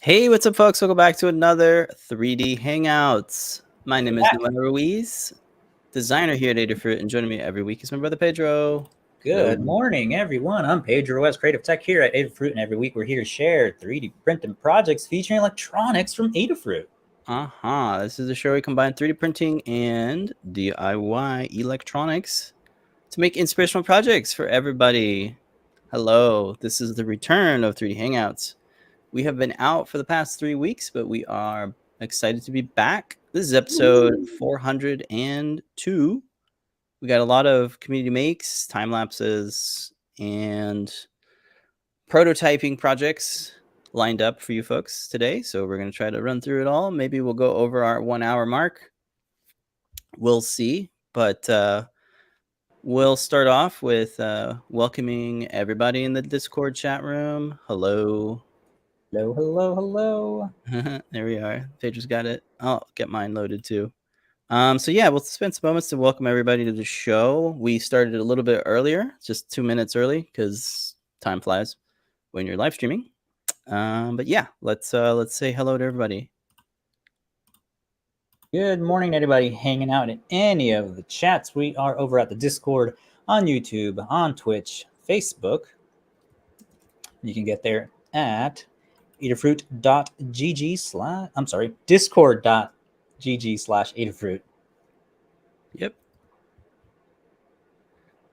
Hey, what's up, folks? Welcome back to another 3D Hangouts. My name is Ruiz, designer here at Adafruit, and joining me every week is my brother Pedro. Good morning, everyone. I'm Pedro West, Creative Tech here at Adafruit, and every week we're here to share 3D printing projects featuring electronics from Adafruit. This is a show we combine 3D printing and DIY electronics to make inspirational projects for everybody. Hello, this is the return of 3D Hangouts. We have been out for the past 3 weeks, but we are excited to be back. This is episode 402. We got a lot of community makes, time lapses, and prototyping projects lined up for you folks today. So we're going to try to run through it all. Maybe we'll go over our 1 hour mark. We'll see. But we'll start off with welcoming everybody in the Discord chat room. Hello. Hello, hello, hello. There we are. Pedro's got it. I'll get mine loaded too. So yeah, we'll spend some moments to welcome everybody to the show. We started a little bit earlier, just 2 minutes early, because time flies when you're live streaming. But yeah, let's say hello to everybody. Good morning, everybody hanging out in any of the chats. We are over at the Discord, on YouTube, on Twitch, Facebook. You can get there at adafruit.gg/ I'm sorry, discord.gg/adafruit. Yep.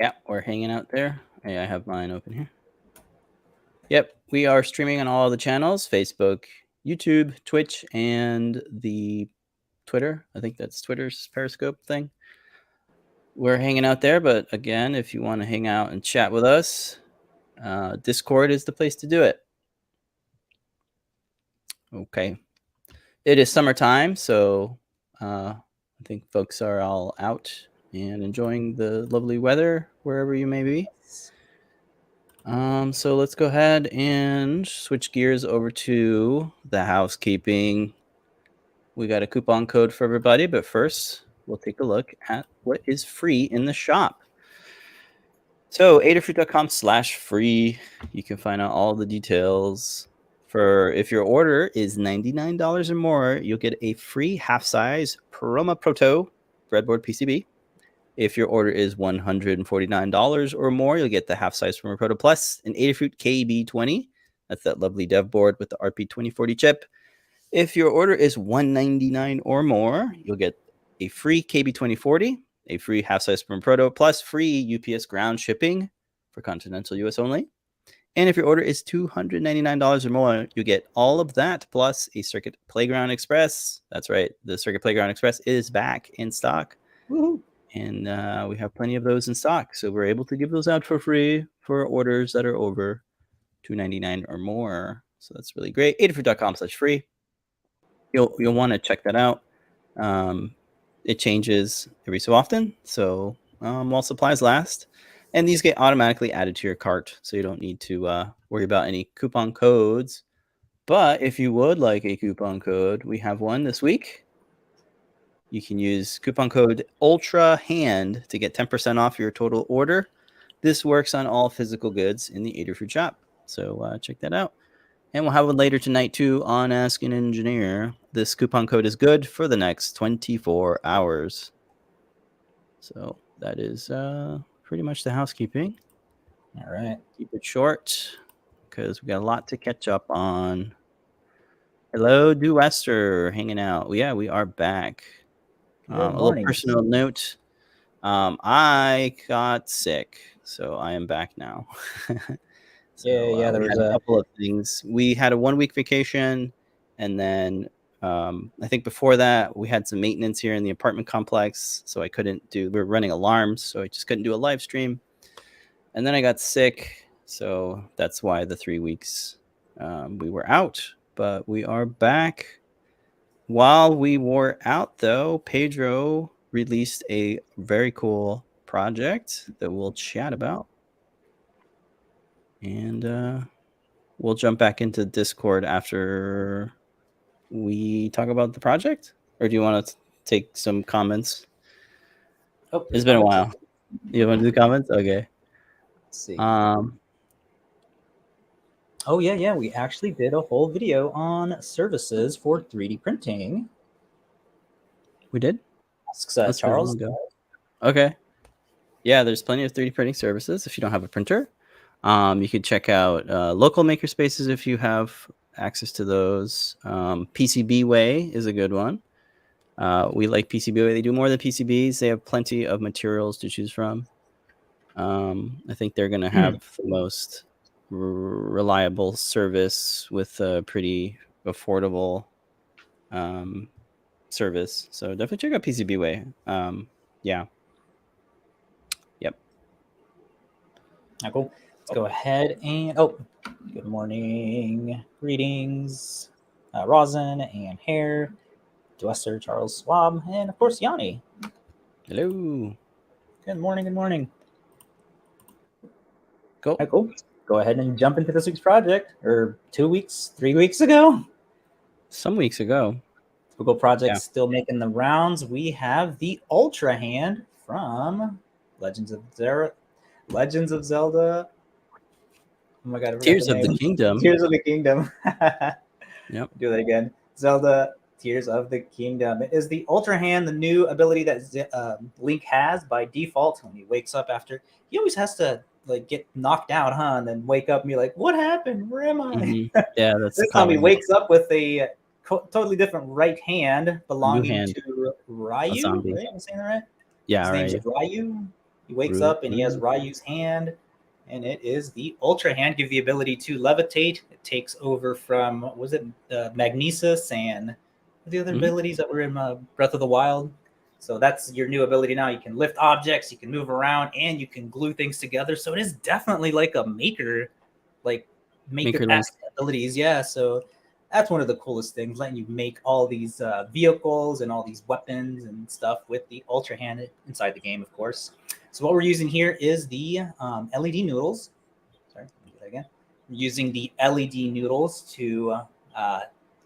Yeah, we're hanging out there. Hey, I have mine open here. Yep, we are streaming on all the channels: Facebook, YouTube, Twitch, and the Twitter. I think that's Twitter's Periscope thing. We're hanging out there, but again, if you want to hang out and chat with us, Discord is the place to do it. Okay. It is summertime, so I think folks are all out and enjoying the lovely weather wherever you may be. So let's go ahead and switch gears over to the housekeeping. We got a coupon code for everybody, but first we'll take a look at what is free in the shop. So adafruit.com/free. You can find out all the details. If your order is $99 or more, you'll get a free half-size Peroma Proto breadboard PCB. If your order is $149 or more, you'll get the half-size Peroma Proto Plus, an Adafruit KB20. That's that lovely dev board with the RP2040 chip. If your order is $199 or more, you'll get a free KB2040, a free half-size Peroma Proto, plus free UPS ground shipping for continental US only. And if your order is $299 or more, you get all of that plus a Circuit Playground Express. That's right. The Circuit Playground Express is back in stock. Woohoo. And we have plenty of those in stock. So we're able to give those out for free for orders that are over $299 or more. So that's really great. Adafruit.com/free. You'll want to check that out. It changes every so often. So while supplies last. And these get automatically added to your cart, so you don't need to worry about any coupon codes. But if you would like a coupon code, we have one this week. You can use coupon code ULTRAHAND to get 10% off your total order. This works on all physical goods in the Adafruit shop, so check that out. And we'll have one later tonight, too, on Ask an Engineer. This coupon code is good for the next 24 hours. So that is... pretty much the housekeeping. All right. Keep it short because we got a lot to catch up on. Hello, Do Wester, hanging out. Yeah, we are back. A little personal note. I got sick, so I am back now. So, there was a couple of things. We had a 1 week vacation, and then I think before that we had some maintenance here in the apartment complex, so I couldn't do. We were running alarms, so I just couldn't do a live stream. And then I got sick, so that's why the 3 weeks we were out. But we are back. While we were out, though, Pedro released a very cool project that we'll chat about, and we'll jump back into Discord after we talk about the project, or do you want to take some comments? It's been a while. You want to do comments? Okay. Let's see. Oh yeah. We actually did a whole video on services for 3D printing. We did? Asks That's been a while Charles. ago. Okay. Yeah, there's plenty of 3D printing services if you don't have a printer. You could check out local makerspaces if you have access to those. PCB Way is a good one. We like PCB Way. They do more than PCBs. They have plenty of materials to choose from. I think they're going to have the most reliable service with a pretty affordable service. So definitely check out PCB Way. Yeah. Yep. Cool. Let's go ahead and good morning, greetings, Rosin and Hair, Dwester, Charles Schwab, and of course Yanni. Hello. Good morning. Good morning. Cool. Cool. Go ahead and jump into this week's project, or 2 weeks, 3 weeks ago. Some weeks ago. Typical projects still making the rounds. We have the Ultra Hand from Legends of Zelda. Oh my god! Tears of the Kingdom. Tears of the Kingdom. Yep. Do that again. Zelda Tears of the Kingdom. It is the Ultra Hand, the new ability that Link has by default when he wakes up after. He always has to like get knocked out, and then wake up and be like, "What happened? Where am I?" Mm-hmm. Yeah, that's this time he wakes up with a totally different right hand belonging to Ryu. zombie. Right? Am I saying that right? Yeah, His name's Ryu. He wakes up and he has Ryu's hand, and it is the Ultra Hand. Give the ability to levitate. It takes over from Magnesis and the other abilities that were in Breath of the Wild. So that's your new ability now. You can lift objects, you can move around, and you can glue things together. So it is definitely like a maker abilities. Yeah, so that's one of the coolest things, letting you make all these vehicles and all these weapons and stuff with the Ultra Hand inside the game, of course. So what we're using here is the LED noodles. Sorry, let me do that again. We're using the LED noodles to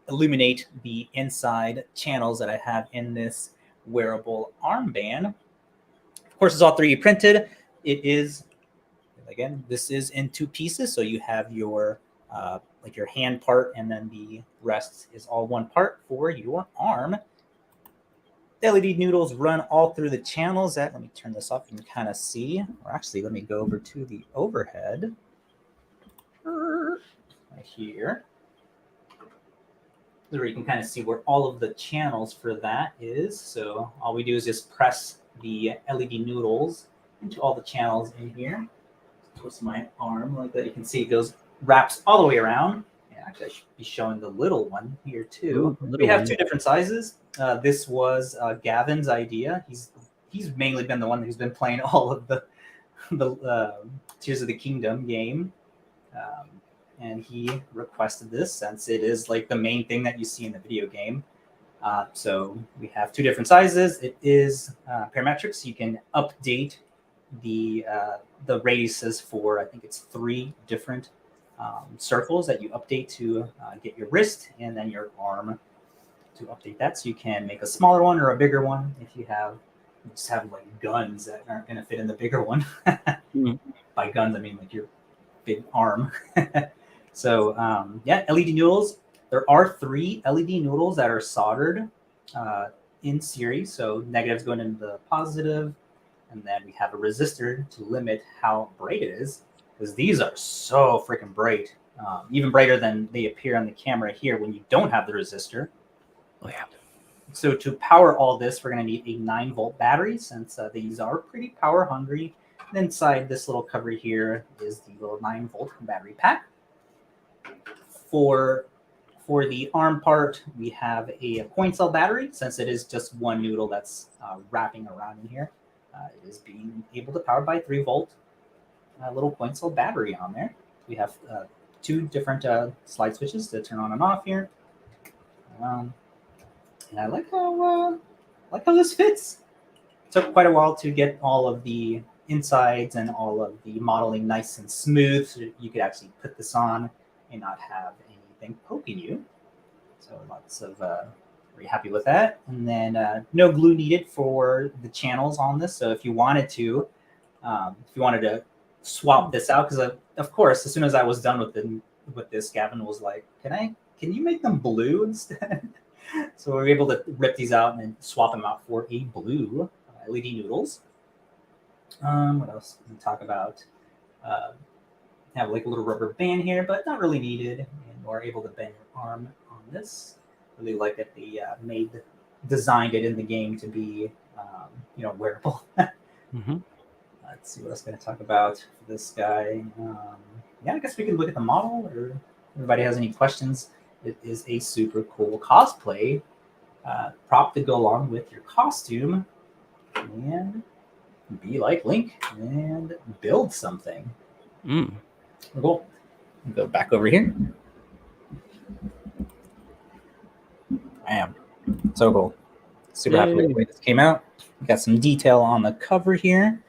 illuminate the inside channels that I have in this wearable armband. Of course, it's all 3D printed. It is, again, this is in 2 pieces. So you have your like your hand part, and then the rest is all one part for your arm. The LED noodles run all through the channels. Let me turn this off. You can kind of see, or actually, let me go over to the overhead right here. Where you can kind of see where all of the channels for that is. So all we do is just press the LED noodles into all the channels in here. Twist my arm like that. You can see it wraps all the way around. And actually, I should be showing the little one here too. We have 2 different sizes. This was Gavin's idea. He's mainly been the one who's been playing all of the Tears of the Kingdom game. And he requested this since it is like the main thing that you see in the video game. So we have 2 different sizes. It is parametric, so you can update the radiuses for, I think it's 3 different circles that you update to get your wrist and then your arm to update that. So you can make a smaller one or a bigger one if you just have like guns that aren't going to fit in the bigger one. By guns, I mean like your big arm. So yeah, LED noodles. There are 3 LED noodles that are soldered in series. So negatives going into the positive, and then we have a resistor to limit how bright it is, because these are so freaking bright, even brighter than they appear on the camera here when you don't have the resistor. Oh yeah. So to power all this, we're going to need a 9-volt battery, since these are pretty power hungry. And inside this little cover here is the little 9-volt battery pack. For the arm part, we have a coin cell battery, since it is just one noodle that's wrapping around in here. It is being able to power by 3-volt little coin cell battery on there. We have 2 different slide switches to turn on and off here. And I like how this fits. It took quite a while to get all of the insides and all of the modeling nice and smooth, so you could actually put this on and not have anything poking you. So lots of very happy with that. And then no glue needed for the channels on this. So if you wanted to swap this out, because of course, as soon as I was done with with this, Gavin was like, can you make them blue instead? So we were able to rip these out and then swap them out for a blue LED noodles. What else can we talk about? Have like a little rubber band here, but not really needed. And we're able to bend your arm on this. Really like that they designed it in the game to be, wearable. Mm-hmm. Let's see what else I'm going to talk about for this guy. Yeah, I guess we can look at the model, or if everybody has any questions. It is a super cool cosplay prop to go along with your costume and be like Link and build something. Cool. Go back over here. Bam. So cool. Super happy with the way this came out. We got some detail on the cover here.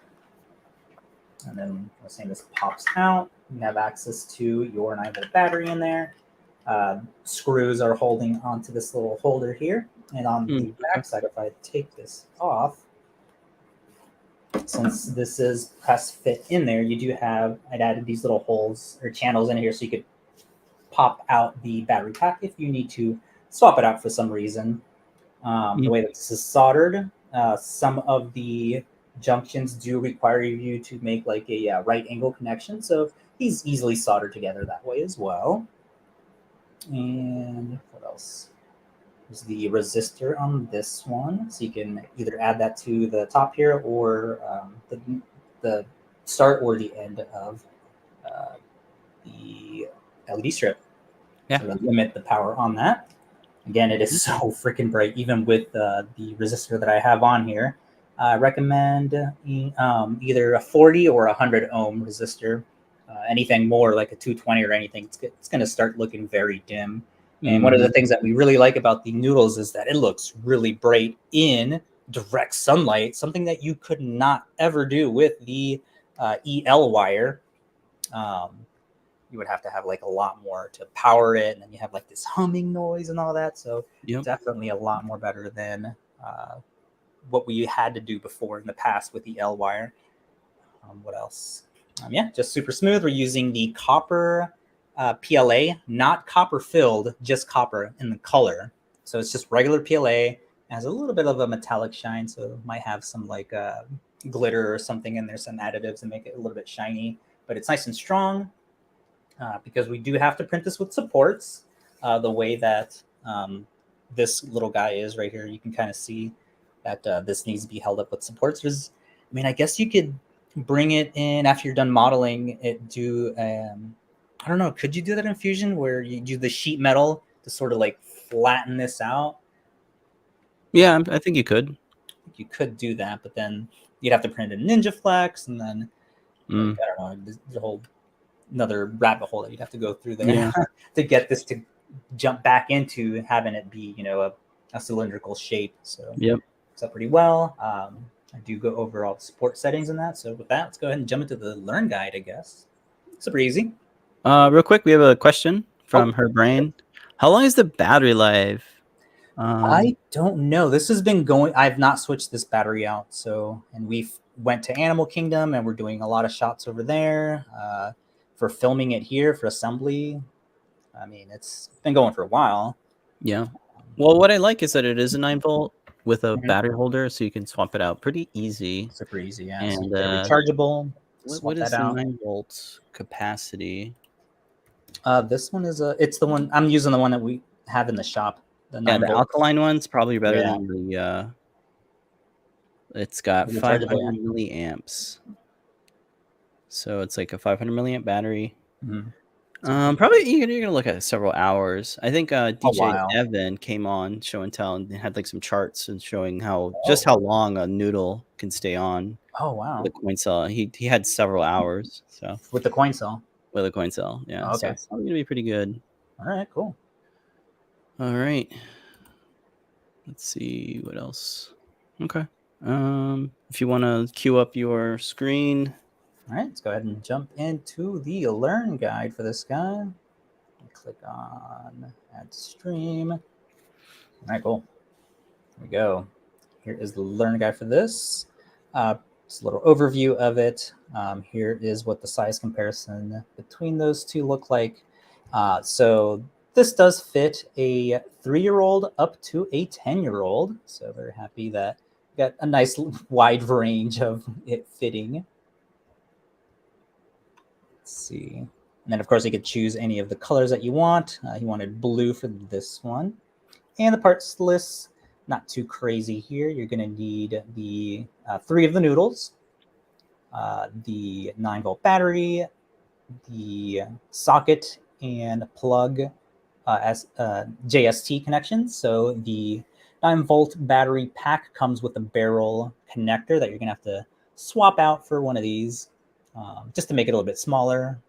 And then I was saying this pops out. You have access to your 9-volt battery in there. Screws are holding onto this little holder here. And on the back side, if I take this off, since this is press fit in there, you do have, I'd added these little holes or channels in here so you could pop out the battery pack if you need to swap it out for some reason. The way that this is soldered, some of the junctions do require you to make like a right angle connection. So these easily soldered together that way as well. And what else? There's the resistor on this one. So you can either add that to the top here or the start or the end of the LED strip. Yeah. So to limit the power on that. Again, it is so freaking bright, even with the resistor that I have on here. I recommend either a 40 or 100 ohm resistor. Anything more like a 220 or anything, it's going to start looking very dim. And one of the things that we really like about the Noodles is that it looks really bright in direct sunlight, something that you could not ever do with the EL wire. You would have to have like a lot more to power it, and then you have like this humming noise and all that. So definitely a lot more better than what we had to do before in the past with the L wire. What else? Yeah, just super smooth. We're using the copper PLA, not copper filled, just copper in the color. So it's just regular PLA. It has a little bit of a metallic shine, so it might have some like glitter or something in there, some additives to make it a little bit shiny. But it's nice and strong. Because we do have to print this with supports, the way that this little guy is right here. You can kind of see that this needs to be held up with supports. I guess you could bring it in after you're done modeling it. I don't know. Could you do that in Fusion where you do the sheet metal to sort of like flatten this out? Yeah, I think you could. You could do that, but then you'd have to print in Ninja Flex, and then like, I don't know, the whole another rabbit hole that you'd have to go through there to get this to jump back into having it be, a cylindrical shape. So it's up pretty well. I do go over all the support settings in that. So with that, let's go ahead and jump into the Learn Guide, I guess. Super easy. Real quick, we have a question from her brain. How long is the battery life? I don't know. This has been going. I've not switched this battery out. So, and we went to Animal Kingdom, and we're doing a lot of shots over there. For filming it here for assembly, it's been going for a while. Yeah. Well, what I like is that it is a 9-volt with a battery holder, so you can swap it out pretty easy. Super easy, yeah. And so rechargeable. What is the 9-volt capacity? This one is it's the one I'm using, the one that we have in the shop. The alkaline one's probably better than the. It's got 500 milliamps. So it's like a 500 milliamp battery. Probably you're gonna look at several hours. I think DJ Evan came on Show and Tell and had like some charts and showing how long a noodle can stay on. Oh wow! The coin cell. He had several hours. So with the coin cell. With a coin cell, yeah. Okay. So it's probably gonna be pretty good. All right, cool. All right. Let's see what else. Okay. If you want to queue up your screen. All right, let's go ahead and jump into the Learn Guide for this guy. Click on Add Stream. All right, cool. Here we go. Here is the Learn Guide for this. It's a little overview of it. Here is what the size comparison between those two look like. So this does fit a 3-year-old up to a 10-year-old. So very happy that we got a nice wide range of it fitting. Let's see. And then, of course, you could choose any of the colors that you want. He wanted blue for this one. And the parts list, not too crazy here. You're going to need the 3 of the noodles, the 9-volt battery, the socket and plug as JST connections. So the 9-volt battery pack comes with a barrel connector that you're going to have to swap out for one of these just to make it a little bit smaller.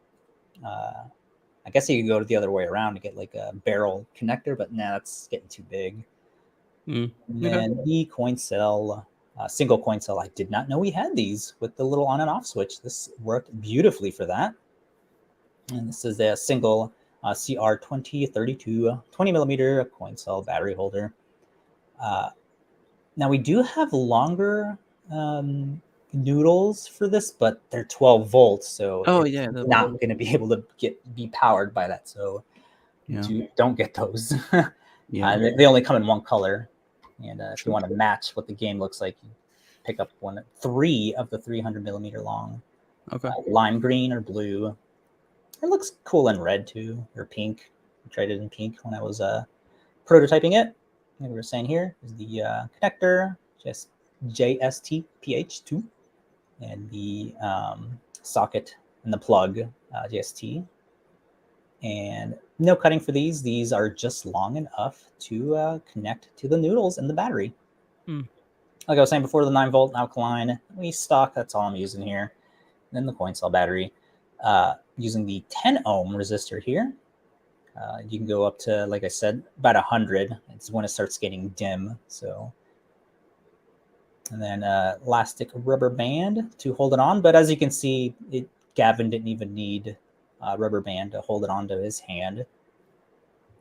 I guess you could go the other way around to get like a barrel connector, but nah, that's getting too big. And then the coin cell, single coin cell. I did not know we had these with the little on and off switch. This worked beautifully for that. And this is a single CR2032 20 millimeter coin cell battery holder. Now we do have longer noodles for this, but they're 12 volts, so it's not going to be able to be powered by that. So don't get those. They only come in one color, and if you want to match what the game looks like, you pick up 3 of the 300 millimeter long. Lime green or blue. It looks cool in red too, or pink. I tried it in pink when I was prototyping it. Like we were saying here is the connector, just JST-PH2, and the socket and the plug, JST. And no cutting for these. These are just long enough to connect to the noodles and the battery. Like I was saying before, the 9-volt alkaline, we stock, that's all I'm using here. And then the coin cell battery. Using the 10 ohm resistor here. You can go up to, like I said, about 100. It's when it starts getting dim. So, and then elastic rubber band to hold it on. But as you can see, Gavin didn't even need a rubber band to hold it onto his hand.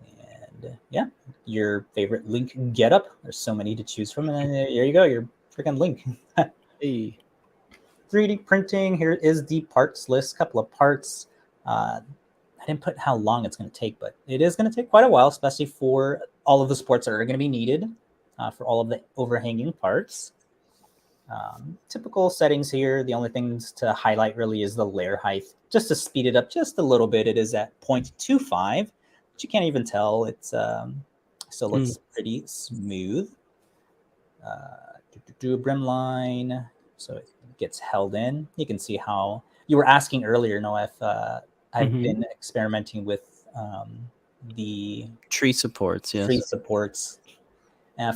And yeah, your favorite Link getup. There's so many to choose from. And then there you go, your freaking Link. Hey. 3D printing. Here is the parts list. Couple of parts. I didn't put how long it's going to take, but it is going to take quite a while, especially for all of the supports that are going to be needed for all of the overhanging parts. Typical settings here. The only things to highlight really is the layer height. Just to speed it up just a little bit, it is at 0.25, but you can't even tell. It's still looks pretty smooth. Do a brim line, so it gets held in. You can see how you were asking earlier, Noah, if I've been experimenting with the tree supports. Yes, tree supports.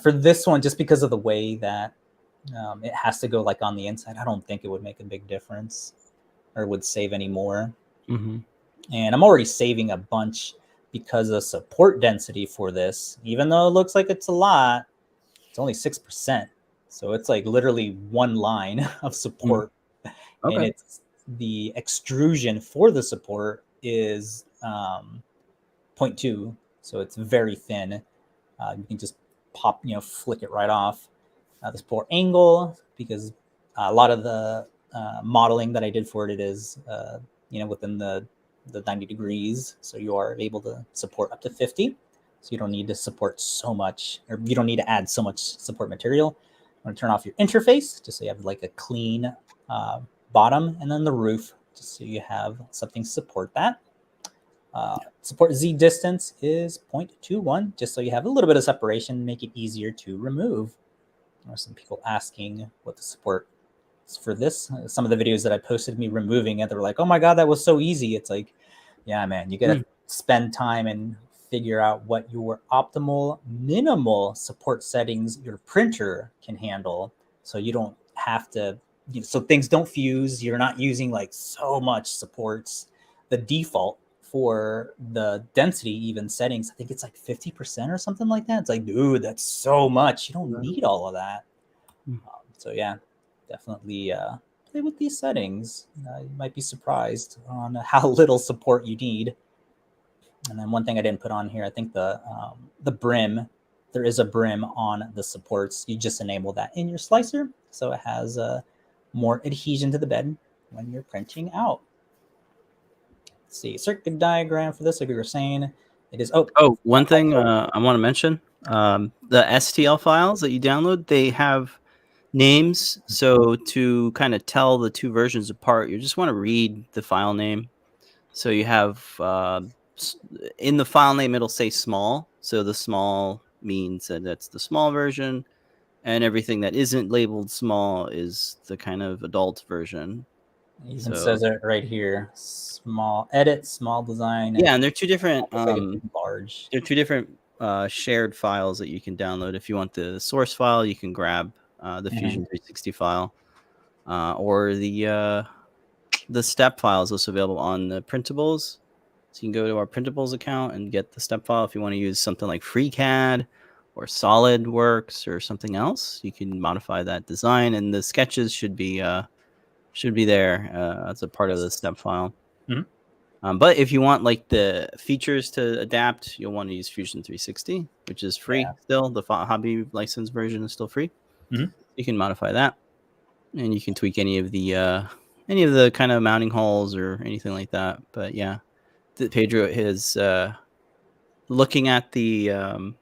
For this one, just because of the way that it has to go like on the inside, I don't think it would make a big difference or would save any more. And I'm already saving a bunch because of support density for this. Even though it looks like it's a lot, it's only 6%. So it's like literally one line of support. And it's the extrusion for the support is 0.2. So it's very thin. You can just pop, flick it right off. The support angle, because a lot of the modeling that I did for it is, within the 90 degrees. So you are able to support up to 50. So you don't need to support so much, or you don't need to add so much support material. I'm going to turn off your interface just so you have like a clean bottom, and then the roof just so you have something to support that. Support Z distance is 0.21, just so you have a little bit of separation, make it easier to remove. There are some people asking what the support is for this. Some of the videos that I posted me removing it, they were like, oh my God, that was so easy. It's like, yeah, man, you got to spend time and figure out what your optimal minimal support settings your printer can handle, so you don't have to, so things don't fuse. You're not using like so much supports. The default for the density even settings, I think it's like 50% or something like that. It's like, dude, that's so much. You don't need all of that. So yeah, definitely play with these settings. You might be surprised on how little support you need. And then one thing I didn't put on here, I think the brim, there is a brim on the supports. You just enable that in your slicer, so it has more adhesion to the bed when you're printing out. let's see, circuit diagram for this, like we were saying. It is one thing I want to mention. The STL files that you download, they have names. So to kind of tell the two versions apart, you just want to read the file name. So you have in the file name, it'll say small. So the small means that that's the small version, and everything that isn't labeled small is the kind of adult version. It even says it right here: small edit, small design. Yeah, and they're two different. Large. They're two different shared files that you can download. If you want the source file, you can grab the Fusion 360 file, or the step file is also available on the printables. So you can go to our printables account and get the step file. If you want to use something like FreeCAD or SolidWorks or something else, you can modify that design, and the sketches should be there as a part of the step file. But if you want like the features to adapt, you'll want to use Fusion 360, which is free still. The hobby license version is still free. You can modify that, and you can tweak any of the kind of mounting holes or anything like that. But yeah, Pedro is looking at the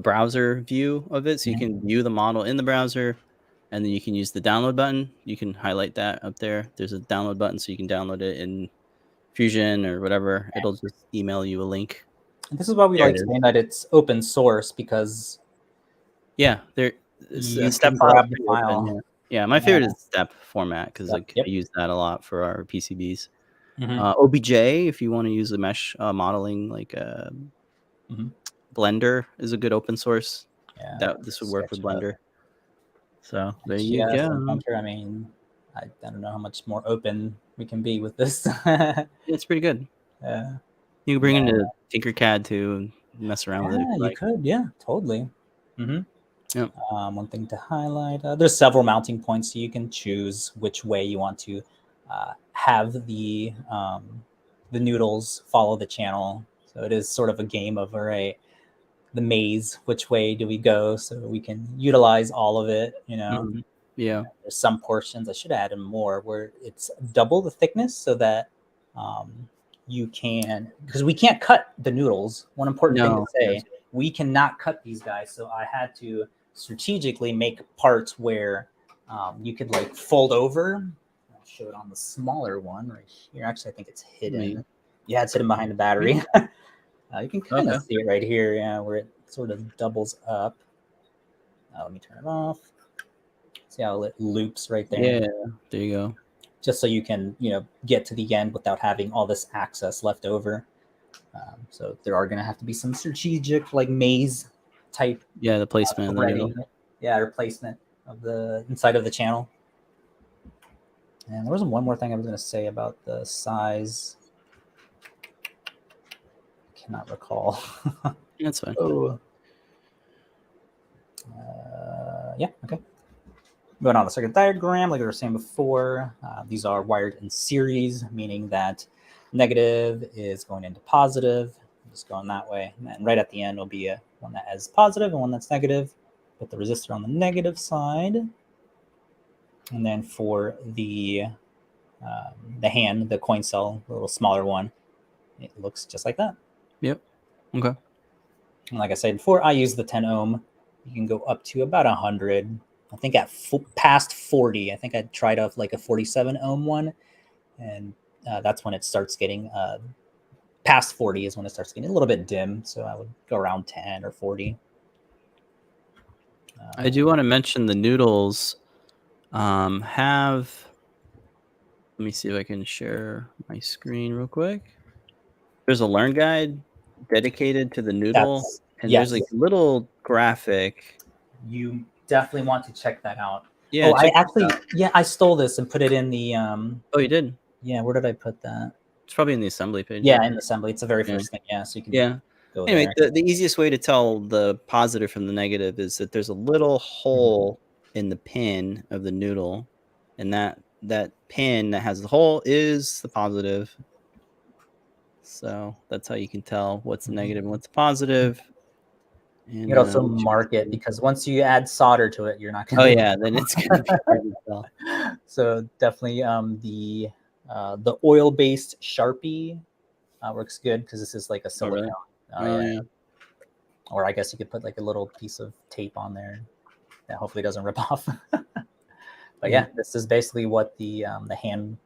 browser view of it, so you can view the model in the browser, and then you can use the download button. You can highlight that up there. There's a download button, so you can download it in Fusion or whatever. It'll just email you a link. And this is why we like saying that it's open source, because you can grab the file. Open, yeah, my favorite is step format, because I use that a lot for our PCBs. OBJ, if you want to use the mesh modeling, like Blender is a good open source. This would work with Blender. So there you go. I mean, I don't know how much more open we can be with this. It's pretty good. You can bring it into Tinkercad too and mess around with it. You could, totally. One thing to highlight: there's several mounting points, so you can choose which way you want to have the noodles follow the channel. So it is sort of a game of, all right, the maze, which way do we go, so we can utilize all of it, there's some portions, I should add in more, where it's double the thickness, so that you can, because we can't cut the noodles. One important thing to say, we cannot cut these guys, so I had to strategically make parts where you could like fold over. I'll show it on the smaller one right here. Actually, I think it's hidden. Yeah, it's hidden behind the battery. You can kind of see it right here, where it sort of doubles up. Let me turn it off. See how it loops right there? Yeah, there you go. Just so you can, get to the end without having all this access left over. So there are going to have to be some strategic, like maze type. The placement. Replacement of the inside of the channel. And there was one more thing I was going to say about the size. Not recall. That's fine. Okay. Going on the circuit diagram, like we were saying before, these are wired in series, meaning that negative is going into positive, just going that way. And then right at the end will be one that has positive and one that's negative. Put the resistor on the negative side. And then for the hand, the coin cell, the little smaller one, it looks just like that. Yep. Okay. And like I said before, I use the 10 ohm. You can go up to about 100. I think at past 40. I think I tried off like a 47 ohm one, and that's when it starts getting past 40 is when it starts getting a little bit dim. So I would go around 10 or 40. I do want to mention the Noodles have. Let me see if I can share my screen real quick. There's a learn guide dedicated to the noodle, and there's like a little graphic. You definitely want to check that out. Yeah. I stole this and put it in the. Oh, you did? Yeah. Where did I put that? It's probably in the assembly page. Yeah, in the assembly. It's the very first thing. Yeah, so you can. Go anyway, the easiest way to tell the positive from the negative is that there's a little hole in the pin of the noodle, and that pin that has the hole is the positive. So that's how you can tell what's the negative and what's the positive. And, you can also mark it, because once you add solder to it, you're not going to. Then it's going to be hard to tell. So definitely the The oil-based Sharpie works good because this is like a silicone. really? Yeah. Or I guess you could put like a little piece of tape on there that hopefully doesn't rip off. But yeah, this is basically what the hand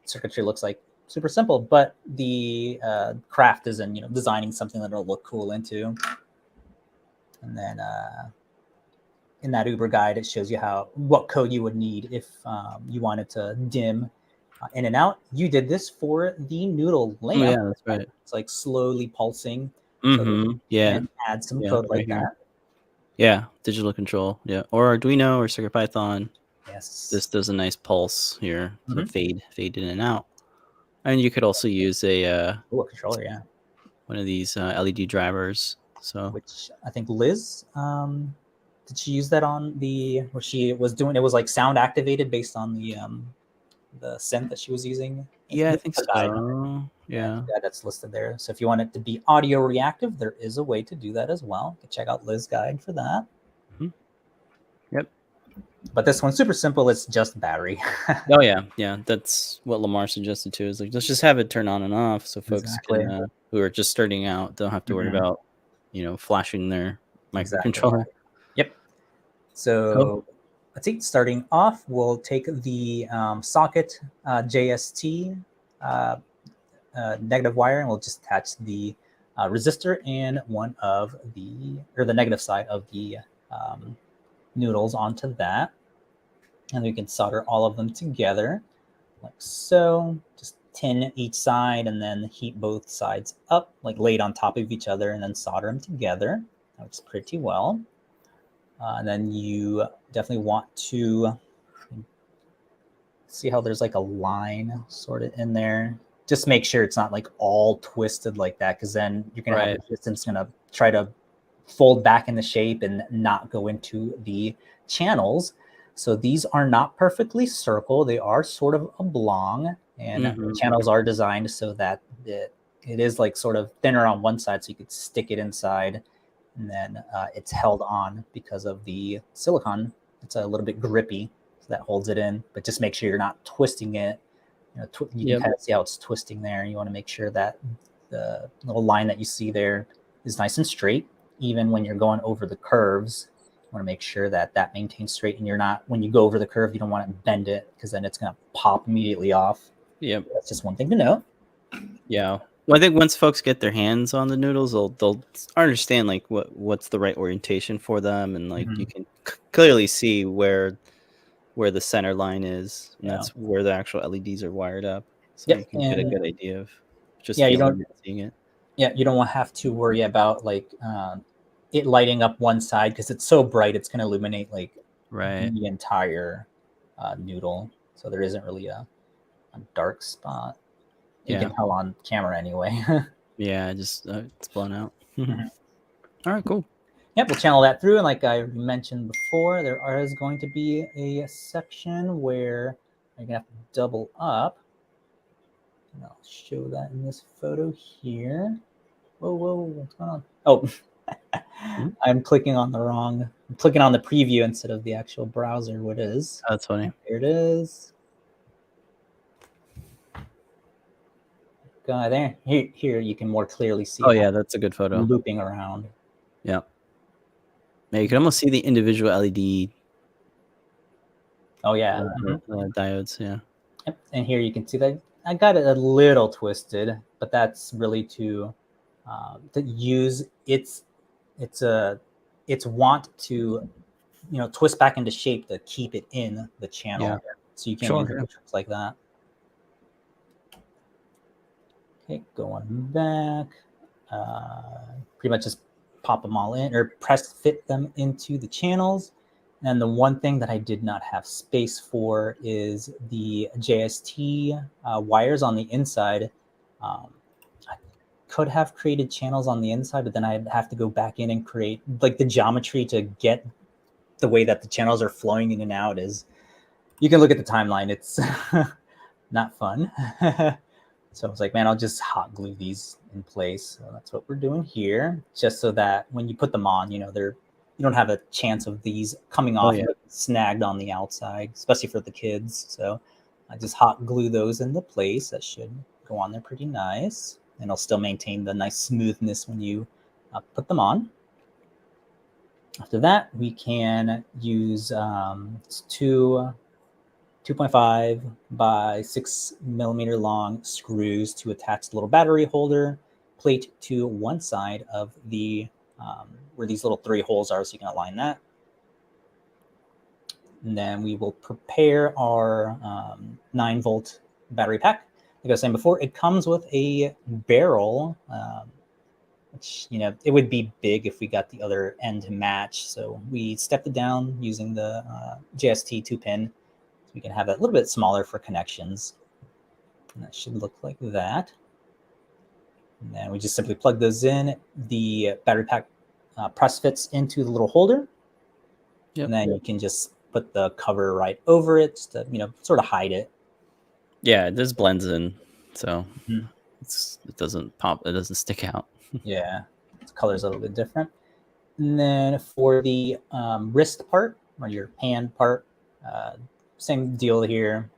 circuitry looks like. Super simple, but the craft is in designing something that'll look cool into. And then in that Uber guide, it shows you what code you would need if you wanted to dim in and out. You did this for the noodle lamp. Oh, yeah, that's right. It's like slowly pulsing. Mm-hmm. Yeah. And add some code like that. Yeah, digital control. Yeah, or Arduino or CircuitPython. Yes. This does a nice pulse here, so fade in and out. And you could also use a controller, yeah, one of these LED drivers. So which I think Liz did she use that on where she was doing it was like sound activated based on the synth that she was using. Yeah, I think so. Yeah, that's listed there. So if you want it to be audio reactive, there is a way to do that as well. You can check out Liz's guide for that. Yep. But this one's super simple. It's just battery. Oh yeah. That's what Lamar suggested too. Is like let's just have it turn on and off, so folks can, who are just starting out don't have to worry about flashing their microcontroller. Yep. So let's see. Starting off, we'll take the socket JST negative wire, and we'll just attach the resistor and the negative side of the noodles onto that, and we can solder all of them together like so. Just 10 each side, and then heat both sides up, like laid on top of each other, and then solder them together. That works pretty well. And then you definitely want to see how there's like a line sort of in there. Just make sure it's not like all twisted like that, because then you're gonna have resistance gonna try to fold back into shape and not go into the channels. So these are not perfectly circle. They are sort of oblong, and the channels are designed so that it is like sort of thinner on one side, so you could stick it inside, and then it's held on because of the silicone. It's a little bit grippy, so that holds it in. But just make sure you're not twisting it. You can kind of see how it's twisting there. You want to make sure that the little line that you see there is nice and straight. Even when you're going over the curves, you want to make sure that maintains straight, and you're not, when you go over the curve, you don't want to bend it, because then it's going to pop immediately off. Yep. That's just one thing to know. Yeah. Well, I think once folks get their hands on the noodles, they'll understand like what's the right orientation for them, and like you can clearly see where the center line is, and that's where the actual LEDs are wired up. So you can get a good idea of just seeing it. Yeah, you don't have to worry about like it lighting up one side, because it's so bright it's going to illuminate like the entire noodle. So there isn't really a dark spot. You can tell on camera anyway. Yeah, just it's blown out. All right, cool. Yep, we'll channel that through, and like I mentioned before, there is going to be a section where you're gonna have to double up. And I'll show that in this photo here. Whoa, what's going on? Oh, I'm clicking on the preview instead of the actual browser. What is? That's funny. Here it is. Go there. Here you can more clearly see. Oh yeah, that's a good photo. Looping around. Yeah. Yeah, you can almost see the individual LED. Oh yeah. Diodes. Yeah. Yep. And here you can see that I got it a little twisted, but that's really to use its want to twist back into shape to keep it in the channel. Yeah. So you can use tricks like that. Okay, going back. Pretty much just pop them all in, or press fit them into the channels. And the one thing that I did not have space for is the JST wires on the inside. I could have created channels on the inside, but then I'd have to go back in and create like the geometry to get the way that the channels are flowing in and out. Is you can look at the timeline. It's not fun. So I was like, man, I'll just hot glue these in place. So that's what we're doing here, just so that when you put them on, you don't have a chance of these coming off snagged on the outside, especially for the kids. So I just hot glue those into place. That should go on there pretty nice, and it'll still maintain the nice smoothness when you put them on. After that, we can use 2.5 by 6 millimeter long screws to attach the little battery holder plate to one side of the where these little 3 holes are, so you can align that. And then we will prepare our 9-volt battery pack. Like I was saying before, it comes with a barrel, which, you know, it would be big if we got the other end to match. So we stepped it down using the JST 2-pin. So we can have that a little bit smaller for connections. And that should look like that. And then we just simply plug those in. The battery pack press fits into the little holder. Yep. And then you can just put the cover right over it just to, you know, sort of hide it. Yeah, this blends in, so it doesn't pop, it doesn't stick out. Yeah, the color's a little bit different. And then for the wrist part, or your hand part, same deal here.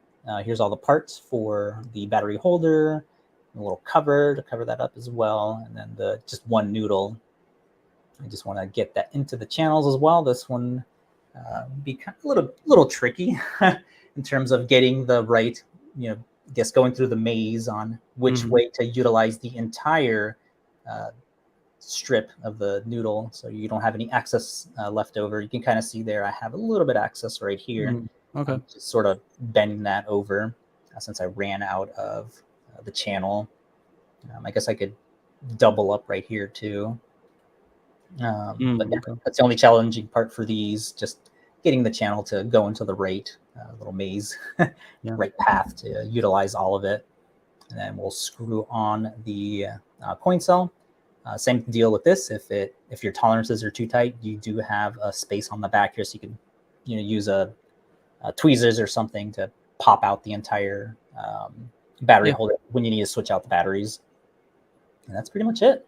Here's all the parts for the battery holder, a little cover to cover that up as well, and then the just one noodle. I just want to get that into the channels as well. This one be kind of a little tricky in terms of getting the right, you know, I guess going through the maze on which way to utilize the entire strip of the noodle, so you don't have any excess left over. You can kind of see there I have a little bit of excess right here. Okay. I'm just sort of bending that over since I ran out of the channel. I guess I could double up right here too. But yeah, that's the only challenging part for these, just getting the channel to go into the right little maze, right path to utilize all of it. And then we'll screw on the coin cell. Same deal with this. If your tolerances are too tight, you do have a space on the back here, so you can, you know, use a tweezers or something to pop out the entire battery holder when you need to switch out the batteries. And that's pretty much it.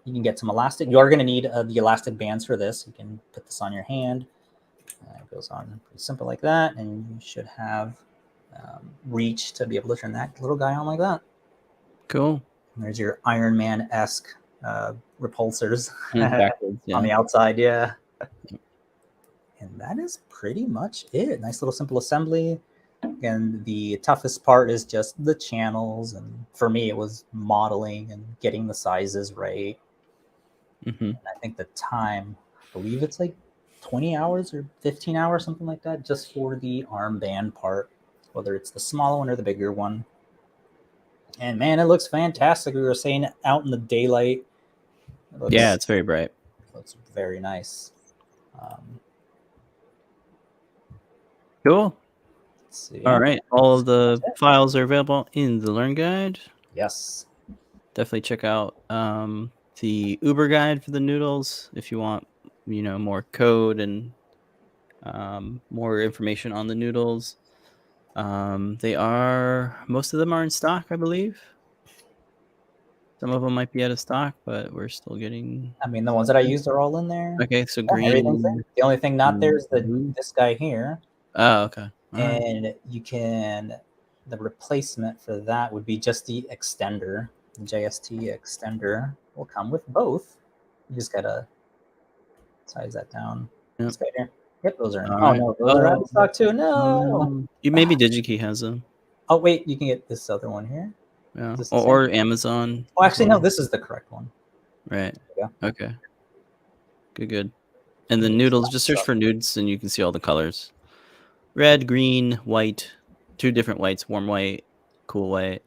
You can get some elastic. You are going to need the elastic bands for this. You can put this on your hand. It goes on pretty simple like that, and you should have reach to be able to turn that little guy on like that. Cool. And there's your Iron Man-esque repulsors backwards, on the outside, yeah. And that is pretty much it. Nice little simple assembly. And the toughest part is just the channels, and for me it was modeling and getting the sizes right. And I think the time, I believe it's like 20 hours or 15 hours, something like that, just for the armband part, whether it's the small one or the bigger one. And man, it looks fantastic. We were saying out in the daylight. It's very bright. Looks very nice. Cool. All right. All of the files are available in the Learn Guide. Yes. Definitely check out the Uber guide for the noodles if you want, you know, more code and more information on the noodles. Most of them are in stock, I believe. Some of them might be out of stock, but we're still getting. I mean, the ones that I used are all in there. Okay, so green. Everything's there. The only thing not there is this guy here. Oh, okay. And you can, the replacement for that would be just the extender. The JST extender will come with both. You just gotta size that down. This guy here. Yep, those are in. No, those are out of stock too. No. Maybe DigiKey has them. Oh wait, you can get this other one here. Yeah. Or Amazon. Oh, actually, no, this is the correct one. Right. Yeah. Okay. Good. And the noodles, just search for nudes and you can see all the colors. Red, green, white, 2 different whites, warm white, cool white,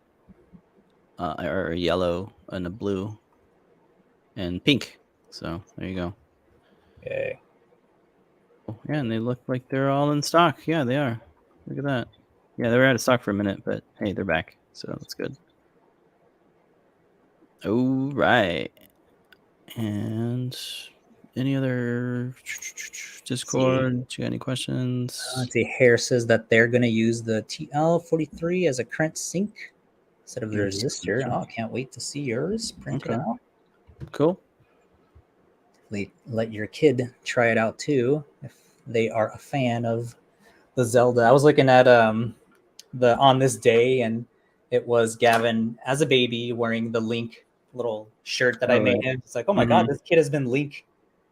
or yellow and a blue, and pink. So there you go. Okay. Yeah, and they look like they're all in stock. Yeah, they are. Look at that. Yeah, they were out of stock for a minute, but hey, they're back. So that's good. All right. And any other Discord? Do you got any questions? Let's see. Hare says that they're going to use the TL43 as a current sink instead of the resistor. Oh, I can't wait to see yours printed out. Cool. Let your kid try it out too if they are a fan of the Zelda. I was looking at the on this day, and it was Gavin as a baby wearing the Link little shirt that I made him. It's like, oh my god, this kid has been Link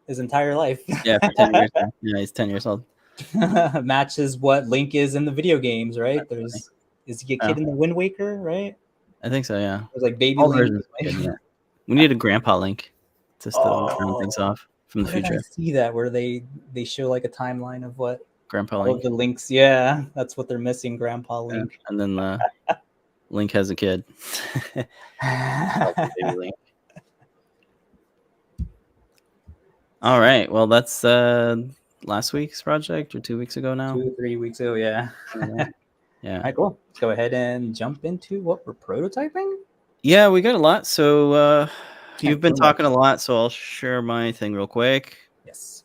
his entire life. Yeah, for 10 years now. Yeah, he's 10 years old. Matches what Link is in the video games, right? That's Is he a kid in the Wind Waker, right? I think so, yeah. It was like baby All Link. versions are good, yeah. We need a grandpa Link just to round things off from the Where did I future. see that where they show like a timeline of what Grandpa all Link. of the Links? Yeah, that's what they're missing, Grandpa Link. Yeah. And then Link has a kid. Baby Link. All right. Well, that's last week's project or 2 weeks ago now. 2 or 3 weeks ago, yeah. Yeah. All right, cool. Let's go ahead and jump into what we're prototyping. Yeah, we got a lot. So you've been talking a lot, so I'll share my thing real quick. Yes.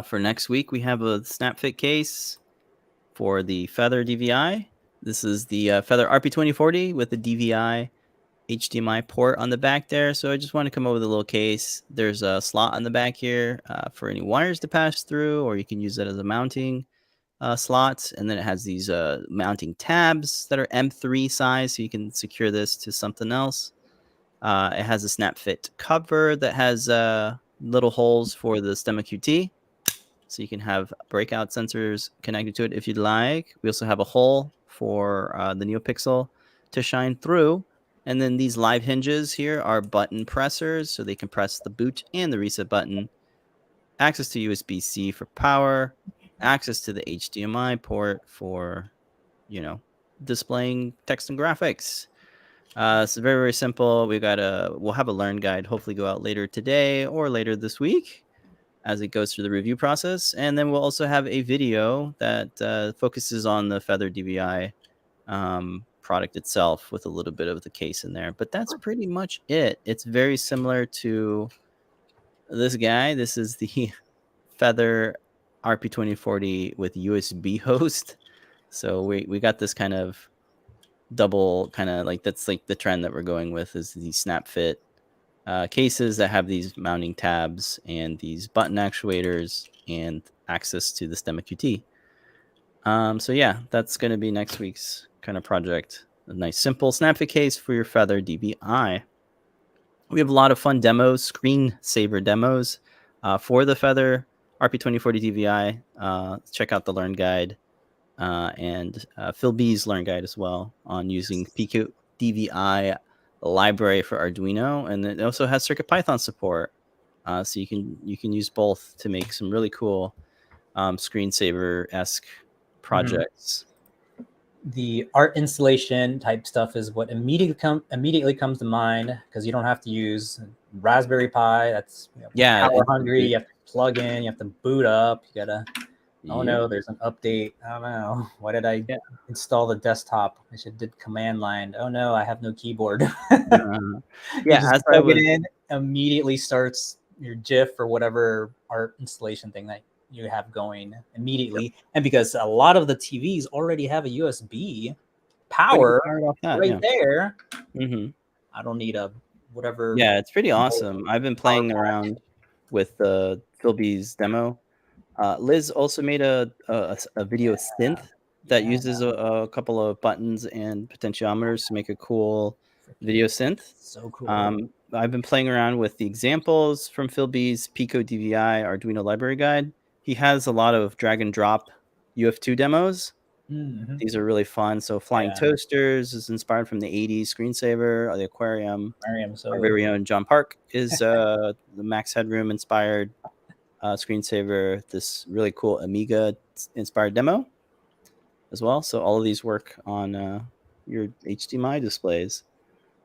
For next week, we have a snap fit case for the Feather DVI. This is the Feather RP2040 with the DVI HDMI port on the back there. So I just want to come up with a little case. There's a slot on the back here for any wires to pass through, or you can use it as a mounting slot. And then it has these mounting tabs that are M3 size, so you can secure this to something else. It has a snap fit cover that has little holes for the stemma QT, so you can have breakout sensors connected to it if you'd like. We also have a hole for the NeoPixel to shine through. And then these live hinges here are button pressers, so they can press the boot and the reset button. Access to USB-C for power. Access to the HDMI port for, displaying text and graphics. It's very, very simple. We'll have a learn guide hopefully go out later today or later this week as it goes through the review process. And then we'll also have a video that focuses on the Feather DVI product itself with a little bit of the case in there. But that's pretty much it. It's very similar to this guy. This is the Feather RP2040 with USB host. So we got this kind of double that's like the trend that we're going with, is these snap fit cases that have these mounting tabs and these button actuators and access to the stemma QT. So yeah, that's going to be next week's kind of project. A nice simple snap fit case for your Feather DVI. We have a lot of fun demos, screensaver demos for the Feather RP2040 DVI. Check out the learn guide and Phil B's learn guide as well on using Pico DVI library for Arduino, and it also has CircuitPython support, so you can use both to make some really cool screensaver-esque projects. The art installation type stuff is what immediately comes to mind, because you don't have to use Raspberry Pi. That's power hungry. You have to plug in. You have to boot up. You gotta. Oh no, there's an update. I don't know. Why did I install the desktop? I should did command line. Oh no, I have no keyboard. As plug it in, immediately starts your GIF or whatever art installation thing that you have going immediately. And because a lot of the TVs already have a USB power there, I don't need a whatever. Yeah, it's pretty awesome. I've been playing around with the Phil B's demo. Liz also made a video synth that uses a couple of buttons and potentiometers to make a cool video synth. So cool. I've been playing around with the examples from Phil B's Pico DVI Arduino library guide. He has a lot of drag and drop UF2 demos. These are really fun. So Flying Toasters is inspired from the 80s screensaver. The Aquarium. Our very own John Park is the Max Headroom inspired screensaver. This really cool Amiga inspired demo as well. So all of these work on your HDMI displays.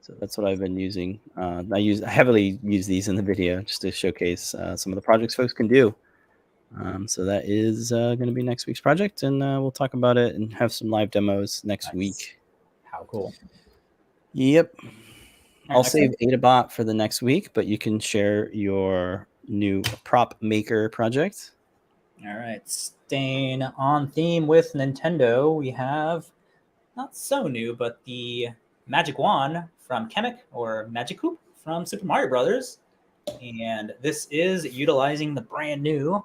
So that's what I've been using. I heavily use these in the video just to showcase some of the projects folks can do. So that is going to be next week's project, and we'll talk about it and have some live demos next week. How cool. Yep. I'll save Adabot for the next week, but you can share your new PropMaker project. All right. Staying on theme with Nintendo, we have not so new, but the Magic Wand from Kamek, or Magic Hoop from Super Mario Brothers. And this is utilizing the brand new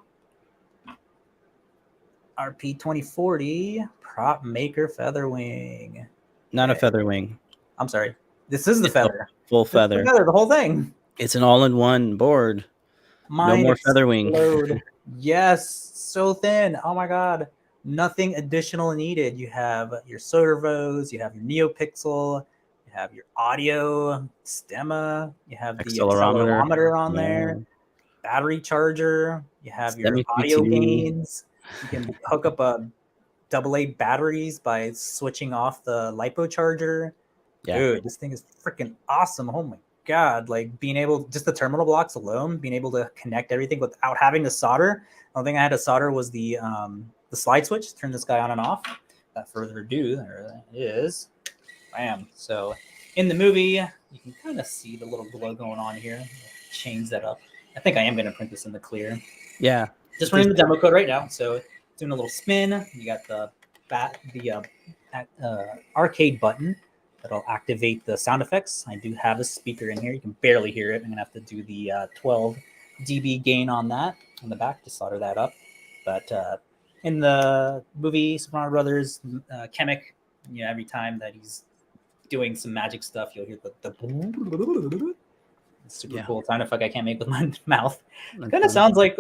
RP2040 PropMaker Feather Wing. Not a feather wing. I'm sorry. This is the It's a feather. full This is the feather. feather, the whole thing. It's an all-in-one board. Mind no more feather wing. explode. Yes, so thin. Oh my god. Nothing additional needed. You have your servos, you have your NeoPixel, you have your audio stemma, you have the accelerometer on there, battery charger, you have your audio gains. You can hook up a AA batteries by switching off the LiPo charger. Yeah. Dude, this thing is freaking awesome. Oh my god, like being able, just the terminal blocks alone, being able to connect everything without having to solder. The only thing I had to solder was the slide switch. Turn this guy on and off. Without further ado, there it is. Bam. So in the movie, you can kind of see the little glow going on here. Change that up. I think I am going to print this in the clear. Yeah. Just running the demo code right now. So doing a little spin. You got the arcade button that'll activate the sound effects. I do have a speaker in here. You can barely hear it. I'm going to have to do the 12 dB gain on that in the back to solder that up. But in the movie Super Mario Brothers, Kamek, you know, every time that he's doing some magic stuff, you'll hear the super cool sound effect I can't make with my mouth. Kind of sounds like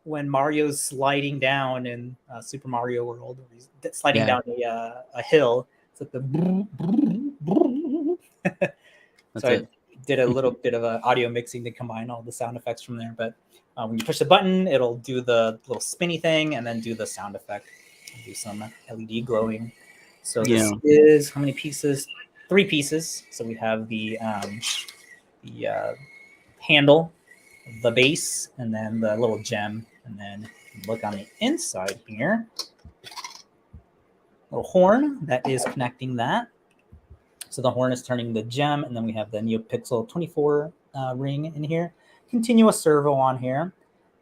when Mario's sliding down in Super Mario World, where he's sliding down a hill. It's like the. So I did a little bit of audio mixing to combine all the sound effects from there. But when you push the button, it'll do the little spinny thing and then do the sound effect. Do some LED glowing. So this is how many pieces? 3 pieces. So we have the handle, the base, and then the little gem. And then look on the inside here. Little horn that is connecting that. So the horn is turning the gem, and then we have the NeoPixel 24 ring in here. Continuous servo on here.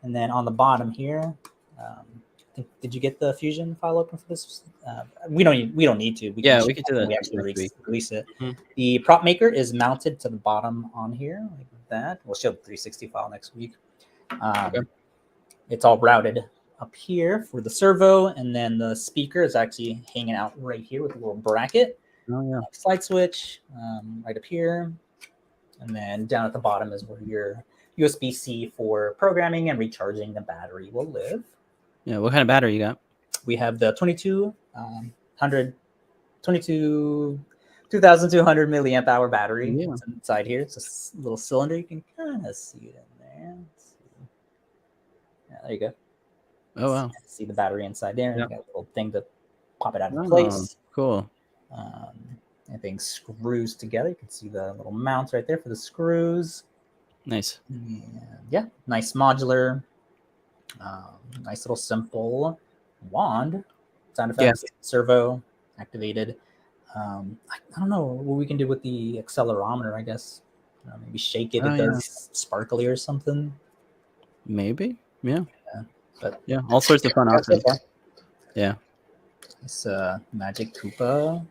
And then on the bottom here, did you get the Fusion file open for this? We don't need to. We can do that. We actually release it. Mm-hmm. The PropMaker is mounted to the bottom on here like that. We'll show the 360 file next week. It's all routed up here for the servo, and then the speaker is actually hanging out right here with a little bracket. Slide switch right up here, and then down at the bottom is where your USB-C for programming and recharging the battery will live. Yeah, what kind of battery you got? We have the 2200 milliamp hour battery. It's inside here. It's a little cylinder. You can kind of see it in there. Yeah, there you go. Oh, wow. See the battery inside there. And you got a little thing to pop it out of place. Cool. Everything screws together. You can see the little mounts right there for the screws. Nice. Yeah, nice modular. Nice little simple wand. Sound effects, servo activated. I don't know what we can do with the accelerometer, I guess. Maybe shake it. It does sparkly or something. Maybe. Yeah. But all sorts of fun options. Yeah. It's Magic Koopa.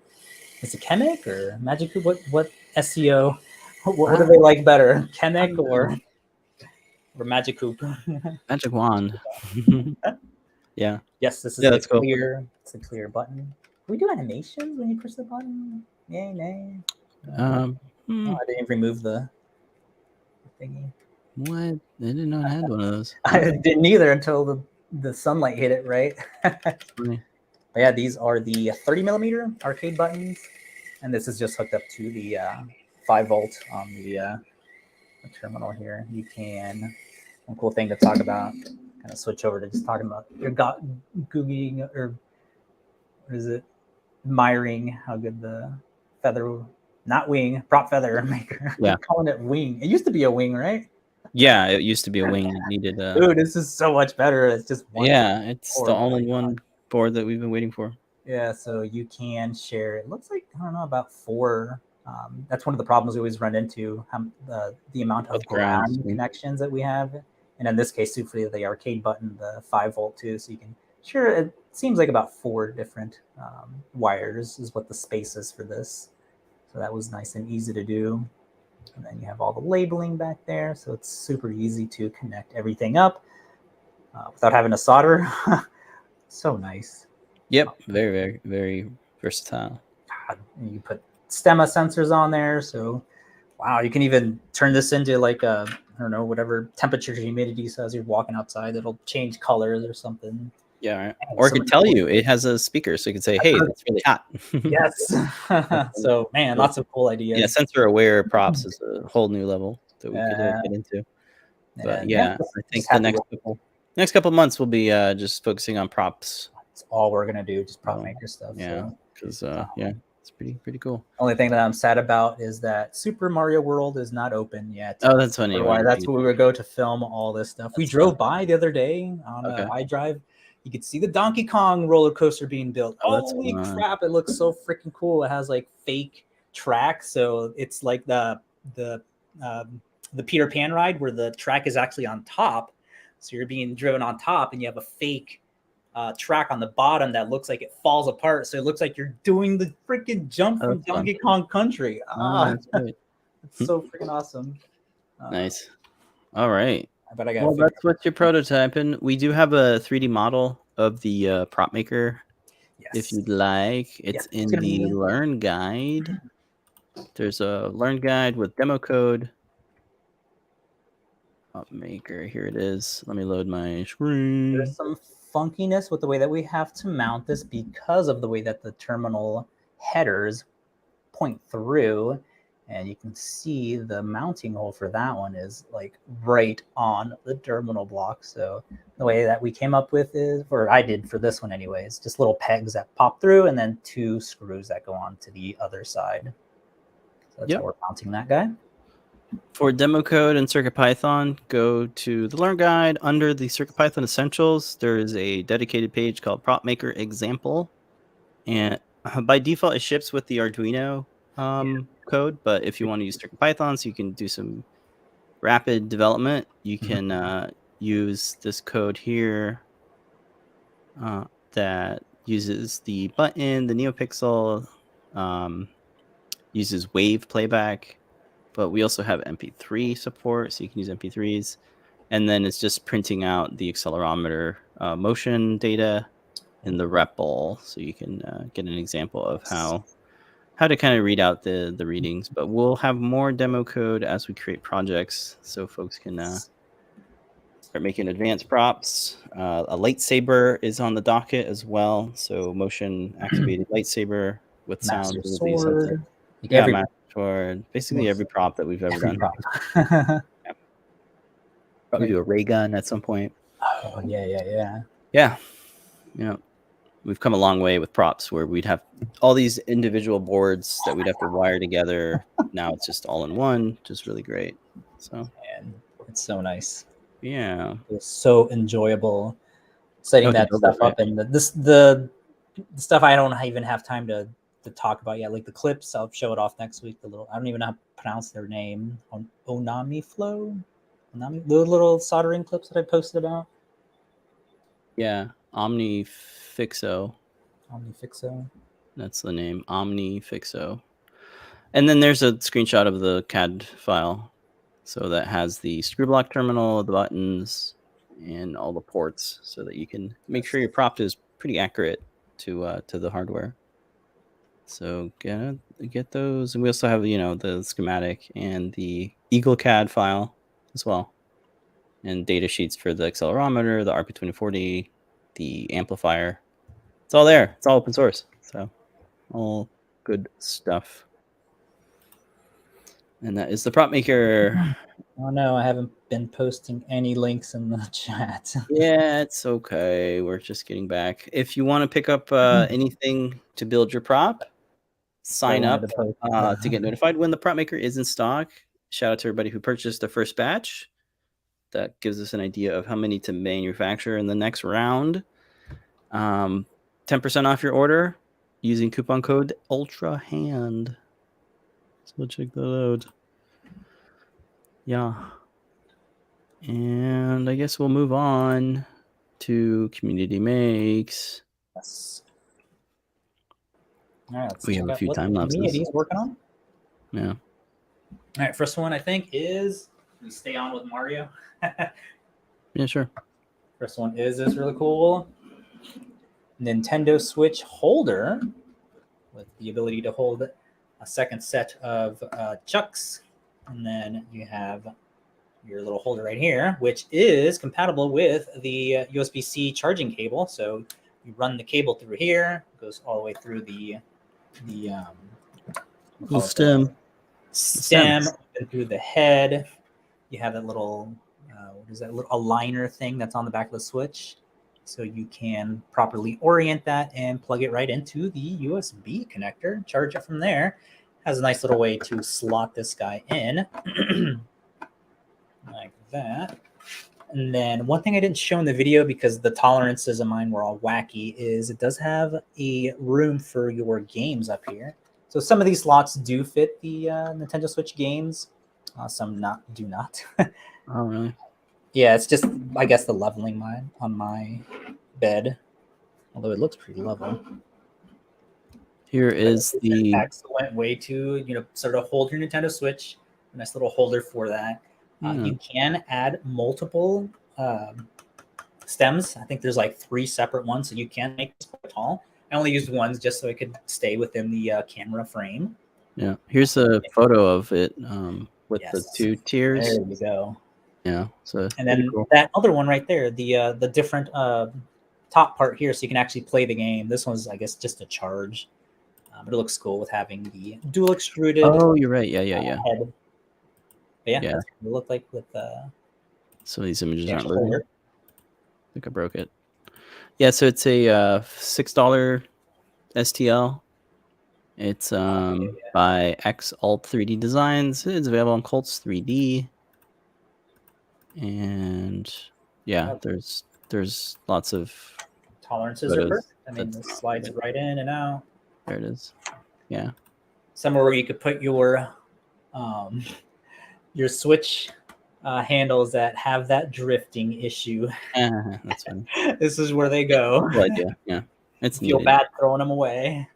Is it Kamek or Magic Koopa? What SEO? What do they like better? Kamek or Magic Koopa? Magic Wand. Yeah. Yes, this is it's clear. It's a clear button. Can we do animations when you push the button? Yay, nay. I didn't remove the thingy. What? I didn't know I had one of those. I didn't either until the sunlight hit it, right? But yeah, these are the 30 millimeter arcade buttons, and this is just hooked up to the 5 volt on the terminal here. You can, one cool thing to talk about, kind of switch over to just talking about your googling or what is it? Admiring how good the feather, not wing, prop feather maker. Yeah. Calling it wing. It used to be a wing, right? Yeah, it used to be a wing. It needed Dude, this is so much better. It's just one. Yeah, it's the only one board that we've been waiting for. Yeah, so you can share. It looks like, I don't know, about 4. That's one of the problems we always run into, the amount of ground connections that we have. And in this case, too, for the arcade button, the 5 volt too. So you can share, it seems like about 4 different wires is what the space is for this. So that was nice and easy to do. And then you have all the labeling back there. So it's super easy to connect everything up without having to solder. So nice. Yep, very, very, very versatile. God, you put stemma sensors on there, so wow, you can even turn this into like a, I don't know, whatever temperature humidity says you're walking outside, it'll change colors or something. Yeah, right. Man, Or it so could many tell cool- you. It has a speaker, so you can say, "Hey, that's really hot." Yes. So man, lots of cool ideas. Yeah, sensor aware props is a whole new level that we could get into. But And yeah, I think the next couple months we'll be just focusing on props. That's all we're gonna do, just PropMaker stuff. Yeah, So because yeah, it's pretty cool. only thing that I'm sad about is that Super Mario World is not open yet. Oh, that's funny. Otherwise, that's where we would go to film all this stuff. We drove by the other day on iDrive. You could see the Donkey Kong roller coaster being built. Oh, that's Holy fun. crap! It looks so freaking cool. It has like fake tracks, so it's like the Peter Pan ride where the track is actually on top. So you're being driven on top, and you have a fake track on the bottom that looks like it falls apart. So it looks like you're doing the freaking jump from Donkey Kong Country. That's great. It's so freaking awesome. Nice. All right. But I got. Well, that's what you're prototyping. We do have a 3D model of the PropMaker. Yes. If you'd like, it's in the Learn Guide. There's a Learn Guide with demo code. PropMaker, here it is. Let me load my screen. There's some funkiness with the way that we have to mount this because of the way that the terminal headers point through. And you can see the mounting hole for that one is like right on the terminal block. So the way that we came up with is, or I did for this one anyways, just little pegs that pop through and then 2 screws that go on to the other side. So that's how we're mounting that guy. For demo code and CircuitPython, go to the Learn Guide. Under the CircuitPython Essentials, there is a dedicated page called PropMaker Example. And by default, it ships with the Arduino code, but if you want to use CircuitPython so you can do some rapid development, you can use this code here that uses the button, the NeoPixel, uses wave playback, but we also have MP3 support, so you can use MP3s, and then it's just printing out the accelerometer motion data in the REPL, so you can get an example of how to kind of read out the readings. But we'll have more demo code as we create projects, so folks can start making advanced props. A lightsaber is on the docket as well, so motion activated lightsaber with sound. Sword. Yeah, Master Sword. Basically every prop that we've ever done. Probably do a ray gun at some point. Oh yeah. Yeah. We've come a long way with props where we'd have all these individual boards that we'd have to wire together. Now it's just all in one, just really great. So, and it's so nice. Yeah, it's so enjoyable setting that stuff up, and the stuff I don't even have time to talk about yet. Like the clips, I'll show it off next week. I don't even know how to pronounce their name. Onami, the little soldering clips that I posted about. Yeah, OmniFixo. That's the name, OmniFixo. And then there's a screenshot of the CAD file. So that has the screw block terminal, the buttons, and all the ports, so that you can make sure your prop is pretty accurate to the hardware. So get those, and we also have the schematic and the Eagle CAD file as well, and data sheets for the accelerometer, the RP2040, the amplifier. It's all there. It's all open source, so all good stuff. And that is the PropMaker. Oh no, I haven't been posting any links in the chat. Yeah, it's okay. We're just getting back. If you want to pick up anything to build your prop, sign up to get notified when the PropMaker is in stock. Shout out to everybody who purchased the first batch. That gives us an idea of how many to manufacture in the next round. 10% off your order using coupon code ULTRAHAND. So check that out. Yeah. And I guess we'll move on to Community Makes. Yes. All right, we have a few time lapses. Community's working on. Yeah. All right, first one I think is we stay on with Mario. Yeah, sure. First one is this really cool. Nintendo Switch holder with the ability to hold a second set of chucks. And then you have your little holder right here, which is compatible with the USB-C charging cable. So you run the cable through here, it goes all the way through the stem and through the head. You have that little what is that, little aligner thing that's on the back of the Switch, so you can properly orient that and plug it right into the USB connector, charge it from there. Has a nice little way to slot this guy in like that. And then one thing I didn't show in the video because the tolerances of mine were all wacky is it does have a room for your games up here. So some of these slots do fit the Nintendo Switch games. Some do not. Oh, really? Yeah, it's just, I guess, the leveling mine on my bed. Although it looks pretty level. Here is the excellent way to, sort of hold your Nintendo Switch. A nice little holder for that. You can add multiple stems. I think there's like 3 separate ones, so you can make this quite tall. I only used ones just so it could stay within the camera frame. Yeah, here's a photo of it with the 2 tiers. There we go. Yeah, so and then cool. That other one right there, the different top part here, so you can actually play the game. This one's, I guess, just a charge, but it looks cool with having the dual extruded. Oh, you're right. Yeah. Head. Yeah, that's what it looked like with some of these images aren't loading. I think I broke it. Yeah, so it's a $6 STL. It's by X Alt 3D Designs. It's available on Colts 3D. And yeah, there's lots of tolerances are perfect. I mean, this slides right in and out. There it is. Yeah. Somewhere where you could put your Switch handles that have that drifting issue. That's funny. This is where they go. Cool idea. Yeah. It's feel bad throwing them away.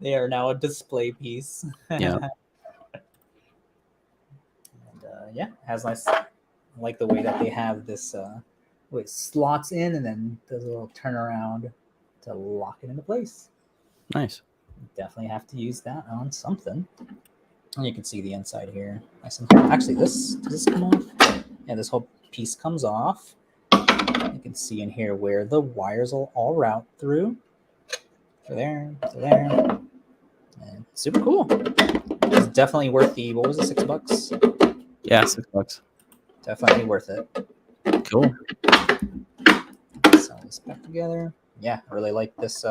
They are now a display piece. Yeah. And, yeah, has nice. I like the way that they have this it slots in and then does a little turnaround to lock it into place. Nice. Definitely have to use that on something. And you can see the inside here. Actually, does this come off? Yeah, this whole piece comes off. You can see in here where the wires will all route through. To there, to there. And super cool. It's definitely worth the, what was it, $6? Yeah, $6. Definitely worth it. Cool. Sell this back together. Yeah, I really like this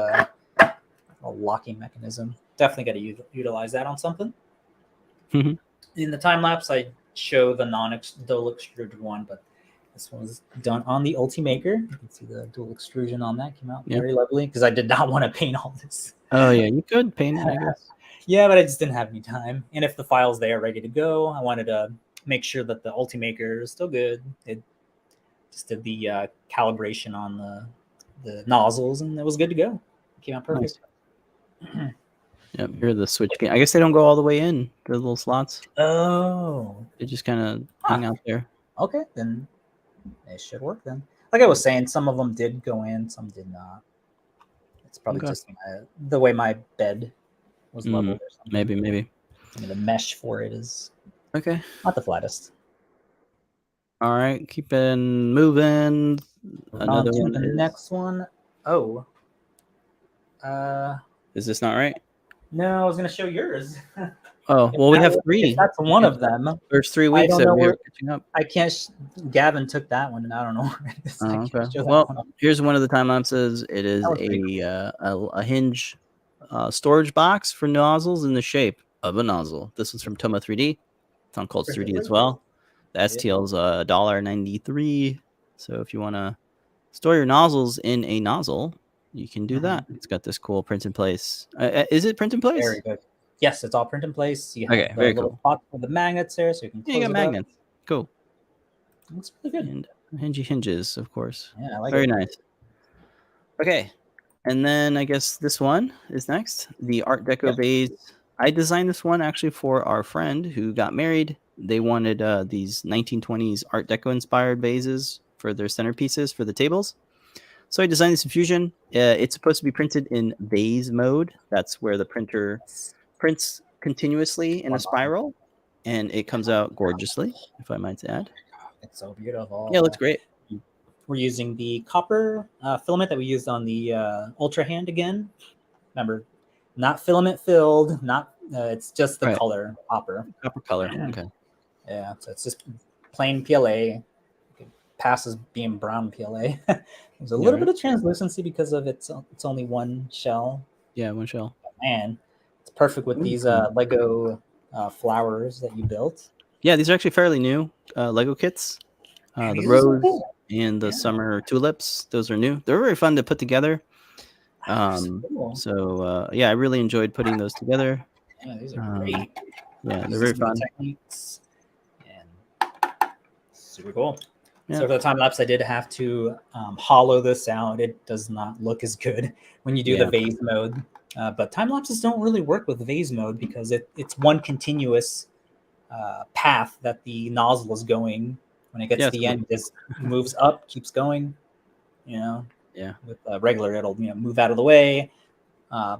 locking mechanism. Definitely got to utilize that on something. In the time lapse, I show the dual extruded one, but this one was done on the Ultimaker. You can see the dual extrusion on that came out very lovely because I did not want to paint all this. Oh yeah, you could paint it, I guess. Yeah, but I just didn't have any time. And if the file's there ready to go, I wanted to make sure that the Ultimaker is still good. It just did the calibration on the nozzles, and it was good to go. It came out perfect. Nice. Yep, here are the Switch game. I guess they don't go all the way in, the little slots. Oh. They just kind of hang out there. Okay, then it should work then. Like I was saying, some of them did go in, some did not. It's probably just the way my bed was leveled or something. Maybe. I mean, the mesh for it is not the flattest. All right, keeping moving. Another one. The next one. Oh. Is this not right? No, I was going to show yours. Oh, well, we have 3. That's one of them. There's 3 weeks that we were catching up. I can't. Gavin took that one, and I don't know where it is. Okay. Well, here's one of the time lapses. It is a hinge storage box for nozzles in the shape of a nozzle. This one's from Toma3D. It's on Colts 3D as well. The STL is $1.93. So if you want to store your nozzles in a nozzle, you can do that. It's got this cool print in place. Is it print in place? Very good. Yes, it's all print in place. You have very cool. Pot with the magnets there, so you can close you got magnets. Cool. Looks really good. And hinges, of course. Yeah, I like very nice. Okay, and then I guess this one is next. The Art Deco vase. I designed this one actually for our friend who got married. They wanted these 1920s Art Deco inspired vases for their centerpieces for the tables. So I designed this in Fusion. It's supposed to be printed in Vase mode. That's where the printer prints continuously in a spiral, and it comes out gorgeously, if I might add. It's so beautiful. Yeah, it looks great. We're using the copper filament that we used on the Ultra Hand again. Remember, not filament filled, not it's just the color copper. Copper color. Okay. Yeah, so it's just plain PLA. It passes being brown PLA. There's a little bit of translucency because of it's only one shell. Yeah, one shell. But man, it's perfect with these Lego flowers that you built. Yeah, these are actually fairly new Lego kits. The rose and the summer tulips, those are new. They're very fun to put together. So yeah, I really enjoyed putting those together. Yeah, these are great. Yeah, they're very fun. Techniques and super cool. Yeah. So for the time lapse, I did have to hollow this out. It does not look as good when you do the vase mode. But time lapses don't really work with vase mode because it's one continuous path that the nozzle is going. When it gets to the end, it just moves up, keeps going. You know. Yeah. With regular, it'll move out of the way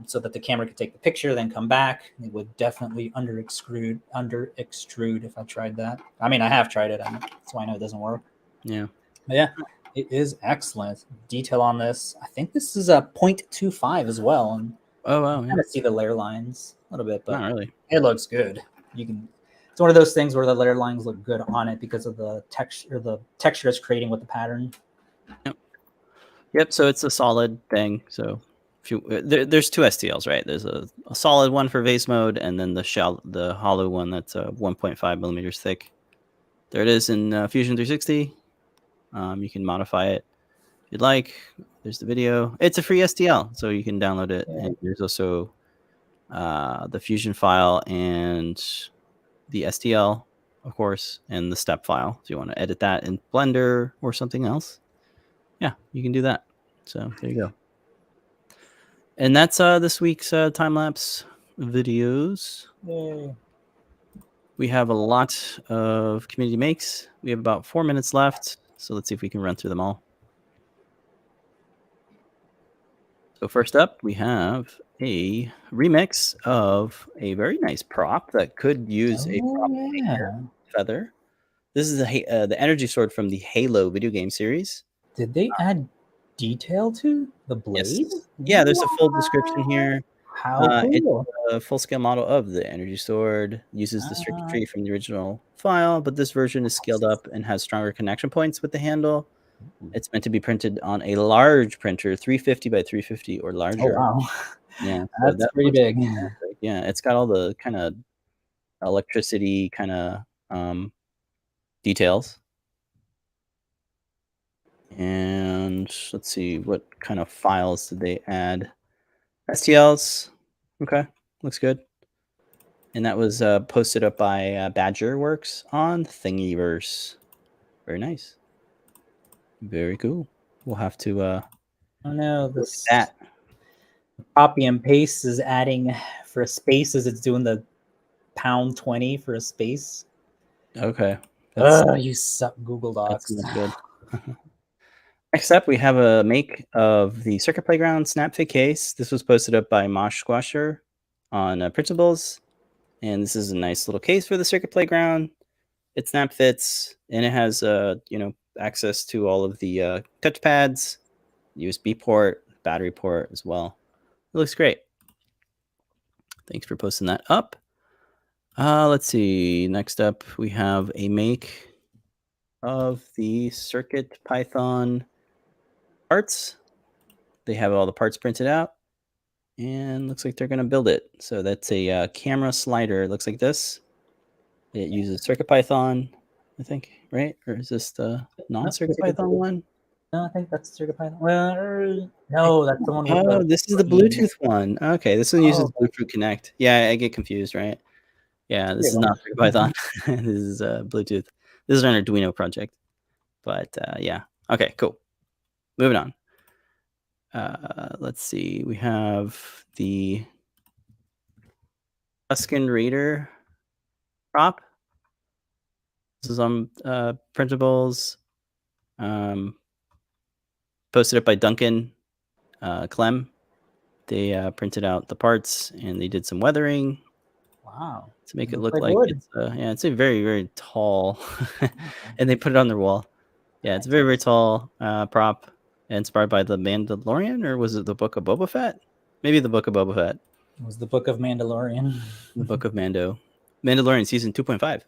so that the camera could take the picture, then come back. It would definitely under extrude if I tried that. I mean, I have tried it. That's why I know it doesn't work. Yeah. But yeah, it is excellent. Detail on this. I think this is a 0.25 as well. And oh wow. You kind of see the layer lines a little bit, but not really. It looks good. It's one of those things where the layer lines look good on it because of the texture. The texture it's creating with the pattern. Yep. So it's a solid thing. So if you there's two STLs, right? There's a solid one for vase mode, and then the hollow one that's 1.5 millimeters thick. There it is in Fusion 360. You can modify it if you'd like. There's the video. It's a free STL, so you can download it. Yeah. And there's also the Fusion file and the STL, of course, and the step file. If you want to edit that in Blender or something else, yeah, you can do that. So there you go. And that's this week's time-lapse videos. Yay. We have a lot of community makes. We have about 4 minutes left, so let's see if we can run through them all. So first up, we have a remix of a very nice prop that could use a PropMaker feather. This is the energy sword from the Halo video game series. Did they add detail to the blade? Yes. Yeah, there's a full description here. How cool. It's a full-scale model of the energy sword. Uses the circuitry from the original file, but this version is scaled up and has stronger connection points with the handle. It's meant to be printed on a large printer, 350 by 350 or larger. Oh, wow. Yeah, that's pretty big. Yeah, it's got all the kind of electricity kind of details. And let's see, what kind of files did they add? STLs. Okay, looks good. And that was posted up by Badger Works on Thingiverse. Very nice. Very cool. We'll have to oh no, this that. Copy and paste is adding for spaces, it's doing the #20 for a space. Okay. You suck, Google Docs. That's not good. Next up, we have a make of the Circuit Playground Snapfit case. This was posted up by Mosh Squasher on Printables. And this is a nice little case for the Circuit Playground. It snap fits, and it has access to all of the touch pads, USB port, battery port as well. It looks great. Thanks for posting that up. Let's see. Next up, we have a make of the Circuit Python parts. They have all the parts printed out, and looks like they're going to build it. So that's a camera slider. It looks like this. It uses CircuitPython, I think, right? Or is this the non-CircuitPython one? No, I think that's CircuitPython. Well, no, that's the one. Oh, this is the Bluetooth one. Okay, this one uses Bluetooth Connect. Yeah, I get confused, right? Yeah, this is not CircuitPython. This is Bluetooth. This is an Arduino project. But yeah, okay, cool. Moving on. Let's see. We have the Tuscan Raider prop. This is on printables. posted up by Duncan Clem. They printed out the parts and they did some weathering. Wow. To make it Looks look like wood. it's it's a very, very tall, and they put it on their wall. Yeah, it's a very, very tall prop, inspired by the Mandalorian, or was it the Book of Boba Fett? Maybe the Book of Boba Fett. It was the Book of Mandalorian. The Book of Mando. Mandalorian season 2.5.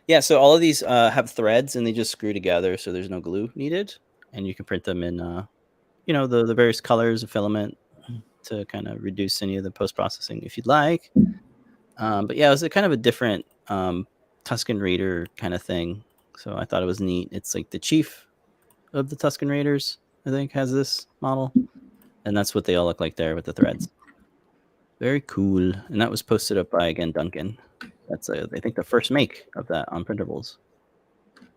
Yeah, so all of these have threads and they just screw together, so there's no glue needed, and you can print them in the various colors of filament to kind of reduce any of the post-processing if you'd like. But yeah, it was a kind of a different Tusken Raider kind of thing, so I thought it was neat. It's like the chief of the Tusken Raiders, I think, has this model, and that's what they all look like there with the threads. Very cool. And that was posted up by, again, Duncan. That's I think the first make of that on printables.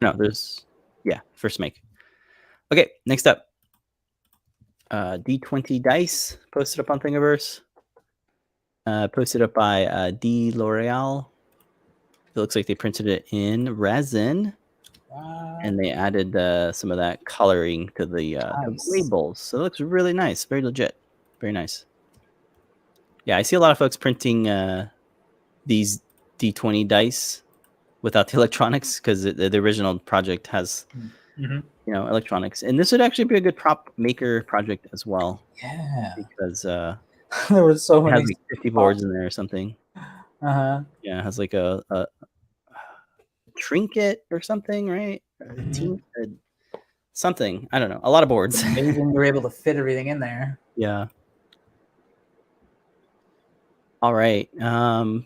No, first make. Okay, next up, D20 dice posted up on Thingiverse. Posted up by D L'Oreal. It looks like they printed it in resin, and they added some of that coloring to the labels. So it looks really nice, very legit, very nice. Yeah, I see a lot of folks printing these D20 dice without the electronics, because the original project has electronics, and this would actually be a good PropMaker project as well. Yeah, because there were so it many. has like 50 boards in there or something. Yeah, it has like a trinket or something, right? Something, I don't know, a lot of boards. Amazing, you were able to fit everything in there. Yeah. All right.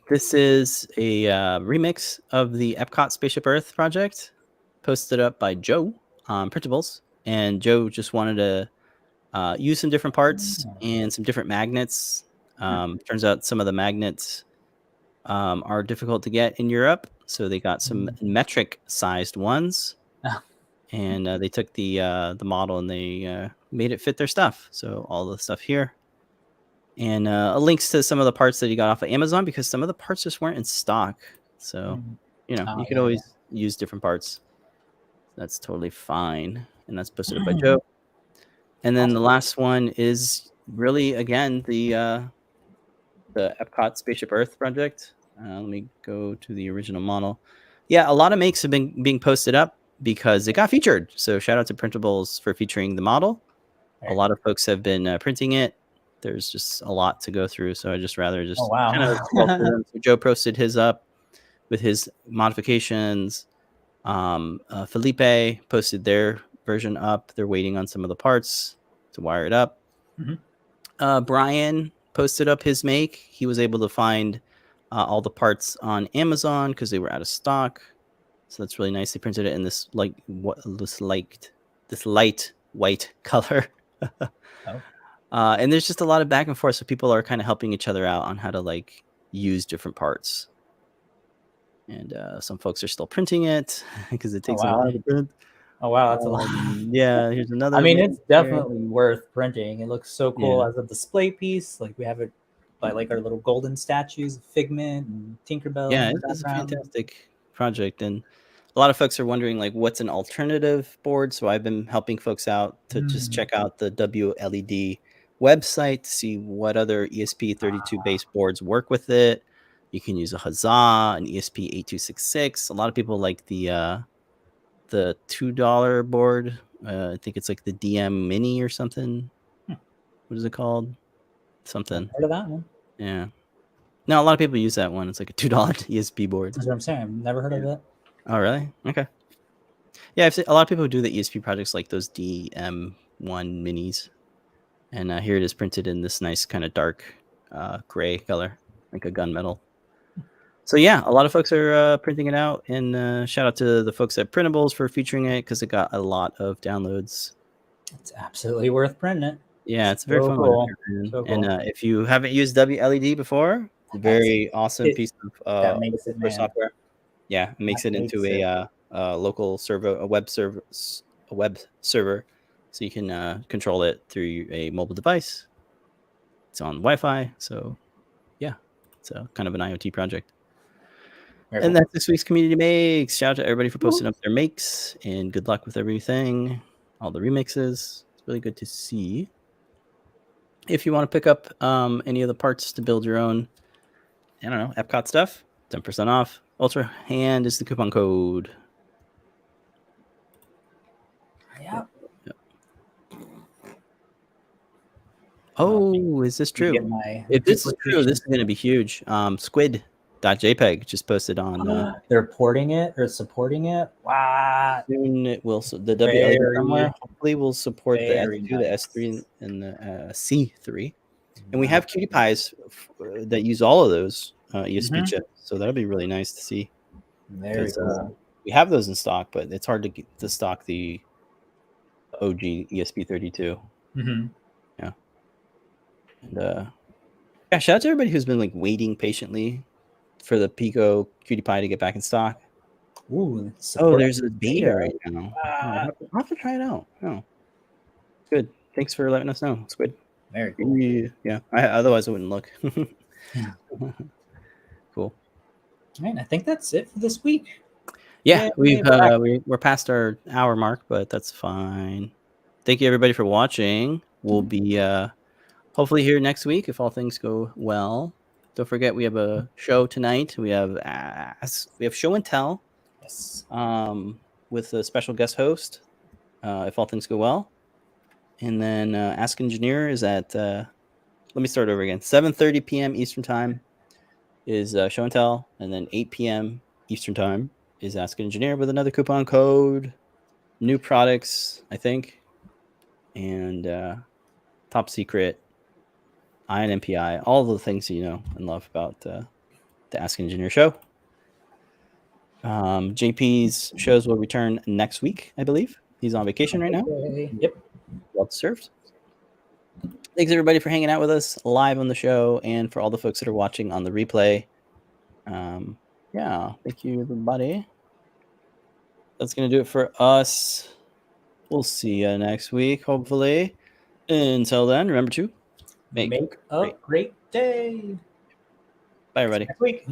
This is a remix of the Epcot Spaceship Earth project, posted up by Joe on Printables. And Joe just wanted to use some different parts and some different magnets. Turns out some of the magnets are difficult to get in Europe, so they got some metric sized ones. And they took the model and they made it fit their stuff. So all the stuff here. And links to some of the parts that he got off of Amazon, because some of the parts just weren't in stock. So, you could always use different parts. That's totally fine. And that's posted up by Joe. And then the last one is really, again, the Epcot Spaceship Earth project. Let me go to the original model. Yeah, a lot of makes have been being posted up because it got featured. So shout out to Printables for featuring the model. A lot of folks have been printing it. There's just a lot to go through, so I just rather just kind of scroll through them. So Joe posted his up with his modifications. Felipe posted their version up. They're waiting on some of the parts to wire it up. Brian posted up his make. He was able to find all the parts on Amazon because they were out of stock. So that's really nice. They printed it in this light white color. And there's just a lot of back and forth, so people are kind of helping each other out on how to use different parts. And some folks are still printing it because it takes a while to print. Oh wow, that's a lot. Yeah, here's another. I mean, it's definitely worth printing. It looks so cool Yeah. as a display piece. Like we have it by our little golden statues, Figment and Tinkerbell. Yeah, it's a fantastic project, and a lot of folks are wondering what's an alternative board. So I've been helping folks out to just check out the WLED website to see what other ESP32 based boards work with it. You can use a Huzzah, an ESP8266. A lot of people like the $2 board. I think it's like the DM Mini or something. What is it called? Something. Heard of that one? Yeah. No, a lot of people use that one. It's like a $2 ESP board. That's what I'm saying. I've never heard of it. Oh, really? Okay. Yeah, I've seen a lot of people who do the ESP projects like those DM1 minis. And here it is printed in this nice kind of dark gray color, like a gunmetal. So yeah, a lot of folks are printing it out. And shout out to the folks at Printables for featuring it because it got a lot of downloads. It's absolutely worth printing it. Yeah, it's very fun. Cool. So cool. And if you haven't used WLED before, it's a very awesome piece of software. Yeah, it makes it into a local server, a web server, so you can control it through a mobile device. It's on Wi-Fi, so yeah, it's a kind of an IoT project. And that's this week's Community Makes. Shout out to everybody for posting up their makes, and good luck with everything, all the remixes. It's It's really good to see. If you want to pick up any of the parts to build your own, I don't know, Epcot stuff, 10% off. Ultra Hand is the coupon code. Yep. Oh, is this true? If this is true, this is going to be huge. Squid.jpg just posted on. They're porting it or supporting it. Wow. Soon it will. The WLE firmware hopefully will support the S2, the S3, and the C3. And we have cutie pies that use all of those ESP chips, so that'll be really nice to see. Very cool. We have those in stock, but it's hard to get to stock the OG ESP32. Yeah. And yeah, shout out to everybody who's been like waiting patiently for the Pico cutie pie to get back in stock. Ooh, there's a beta right now. I'll have to try it out. Oh, good. Thanks for letting us know. It's good. Very cool. Yeah. Otherwise, I wouldn't look. Cool. All right, I think that's it for this week. Yeah, we're past our hour mark, but that's fine. Thank you everybody for watching. We'll be hopefully here next week if all things go well. Don't forget we have a show tonight. We have show and tell. Yes. With a special guest host, if all things go well. And then Ask Engineer is at let me start over again. 7:30 p.m. Eastern Time is show and tell, and then 8 p.m. Eastern Time is Ask Engineer with another coupon code, new products, I think, and top secret, Ion MPI, all the things you know and love about the Ask Engineer show. JP's shows will return next week, I believe. He's on vacation right now. Yep. Well served. Thanks everybody for hanging out with us live on the show, and for all the folks that are watching on the replay. Yeah, thank you everybody. That's gonna do it for us. We'll see you next week, hopefully. Until then, remember to make a great day. Bye everybody. Next week.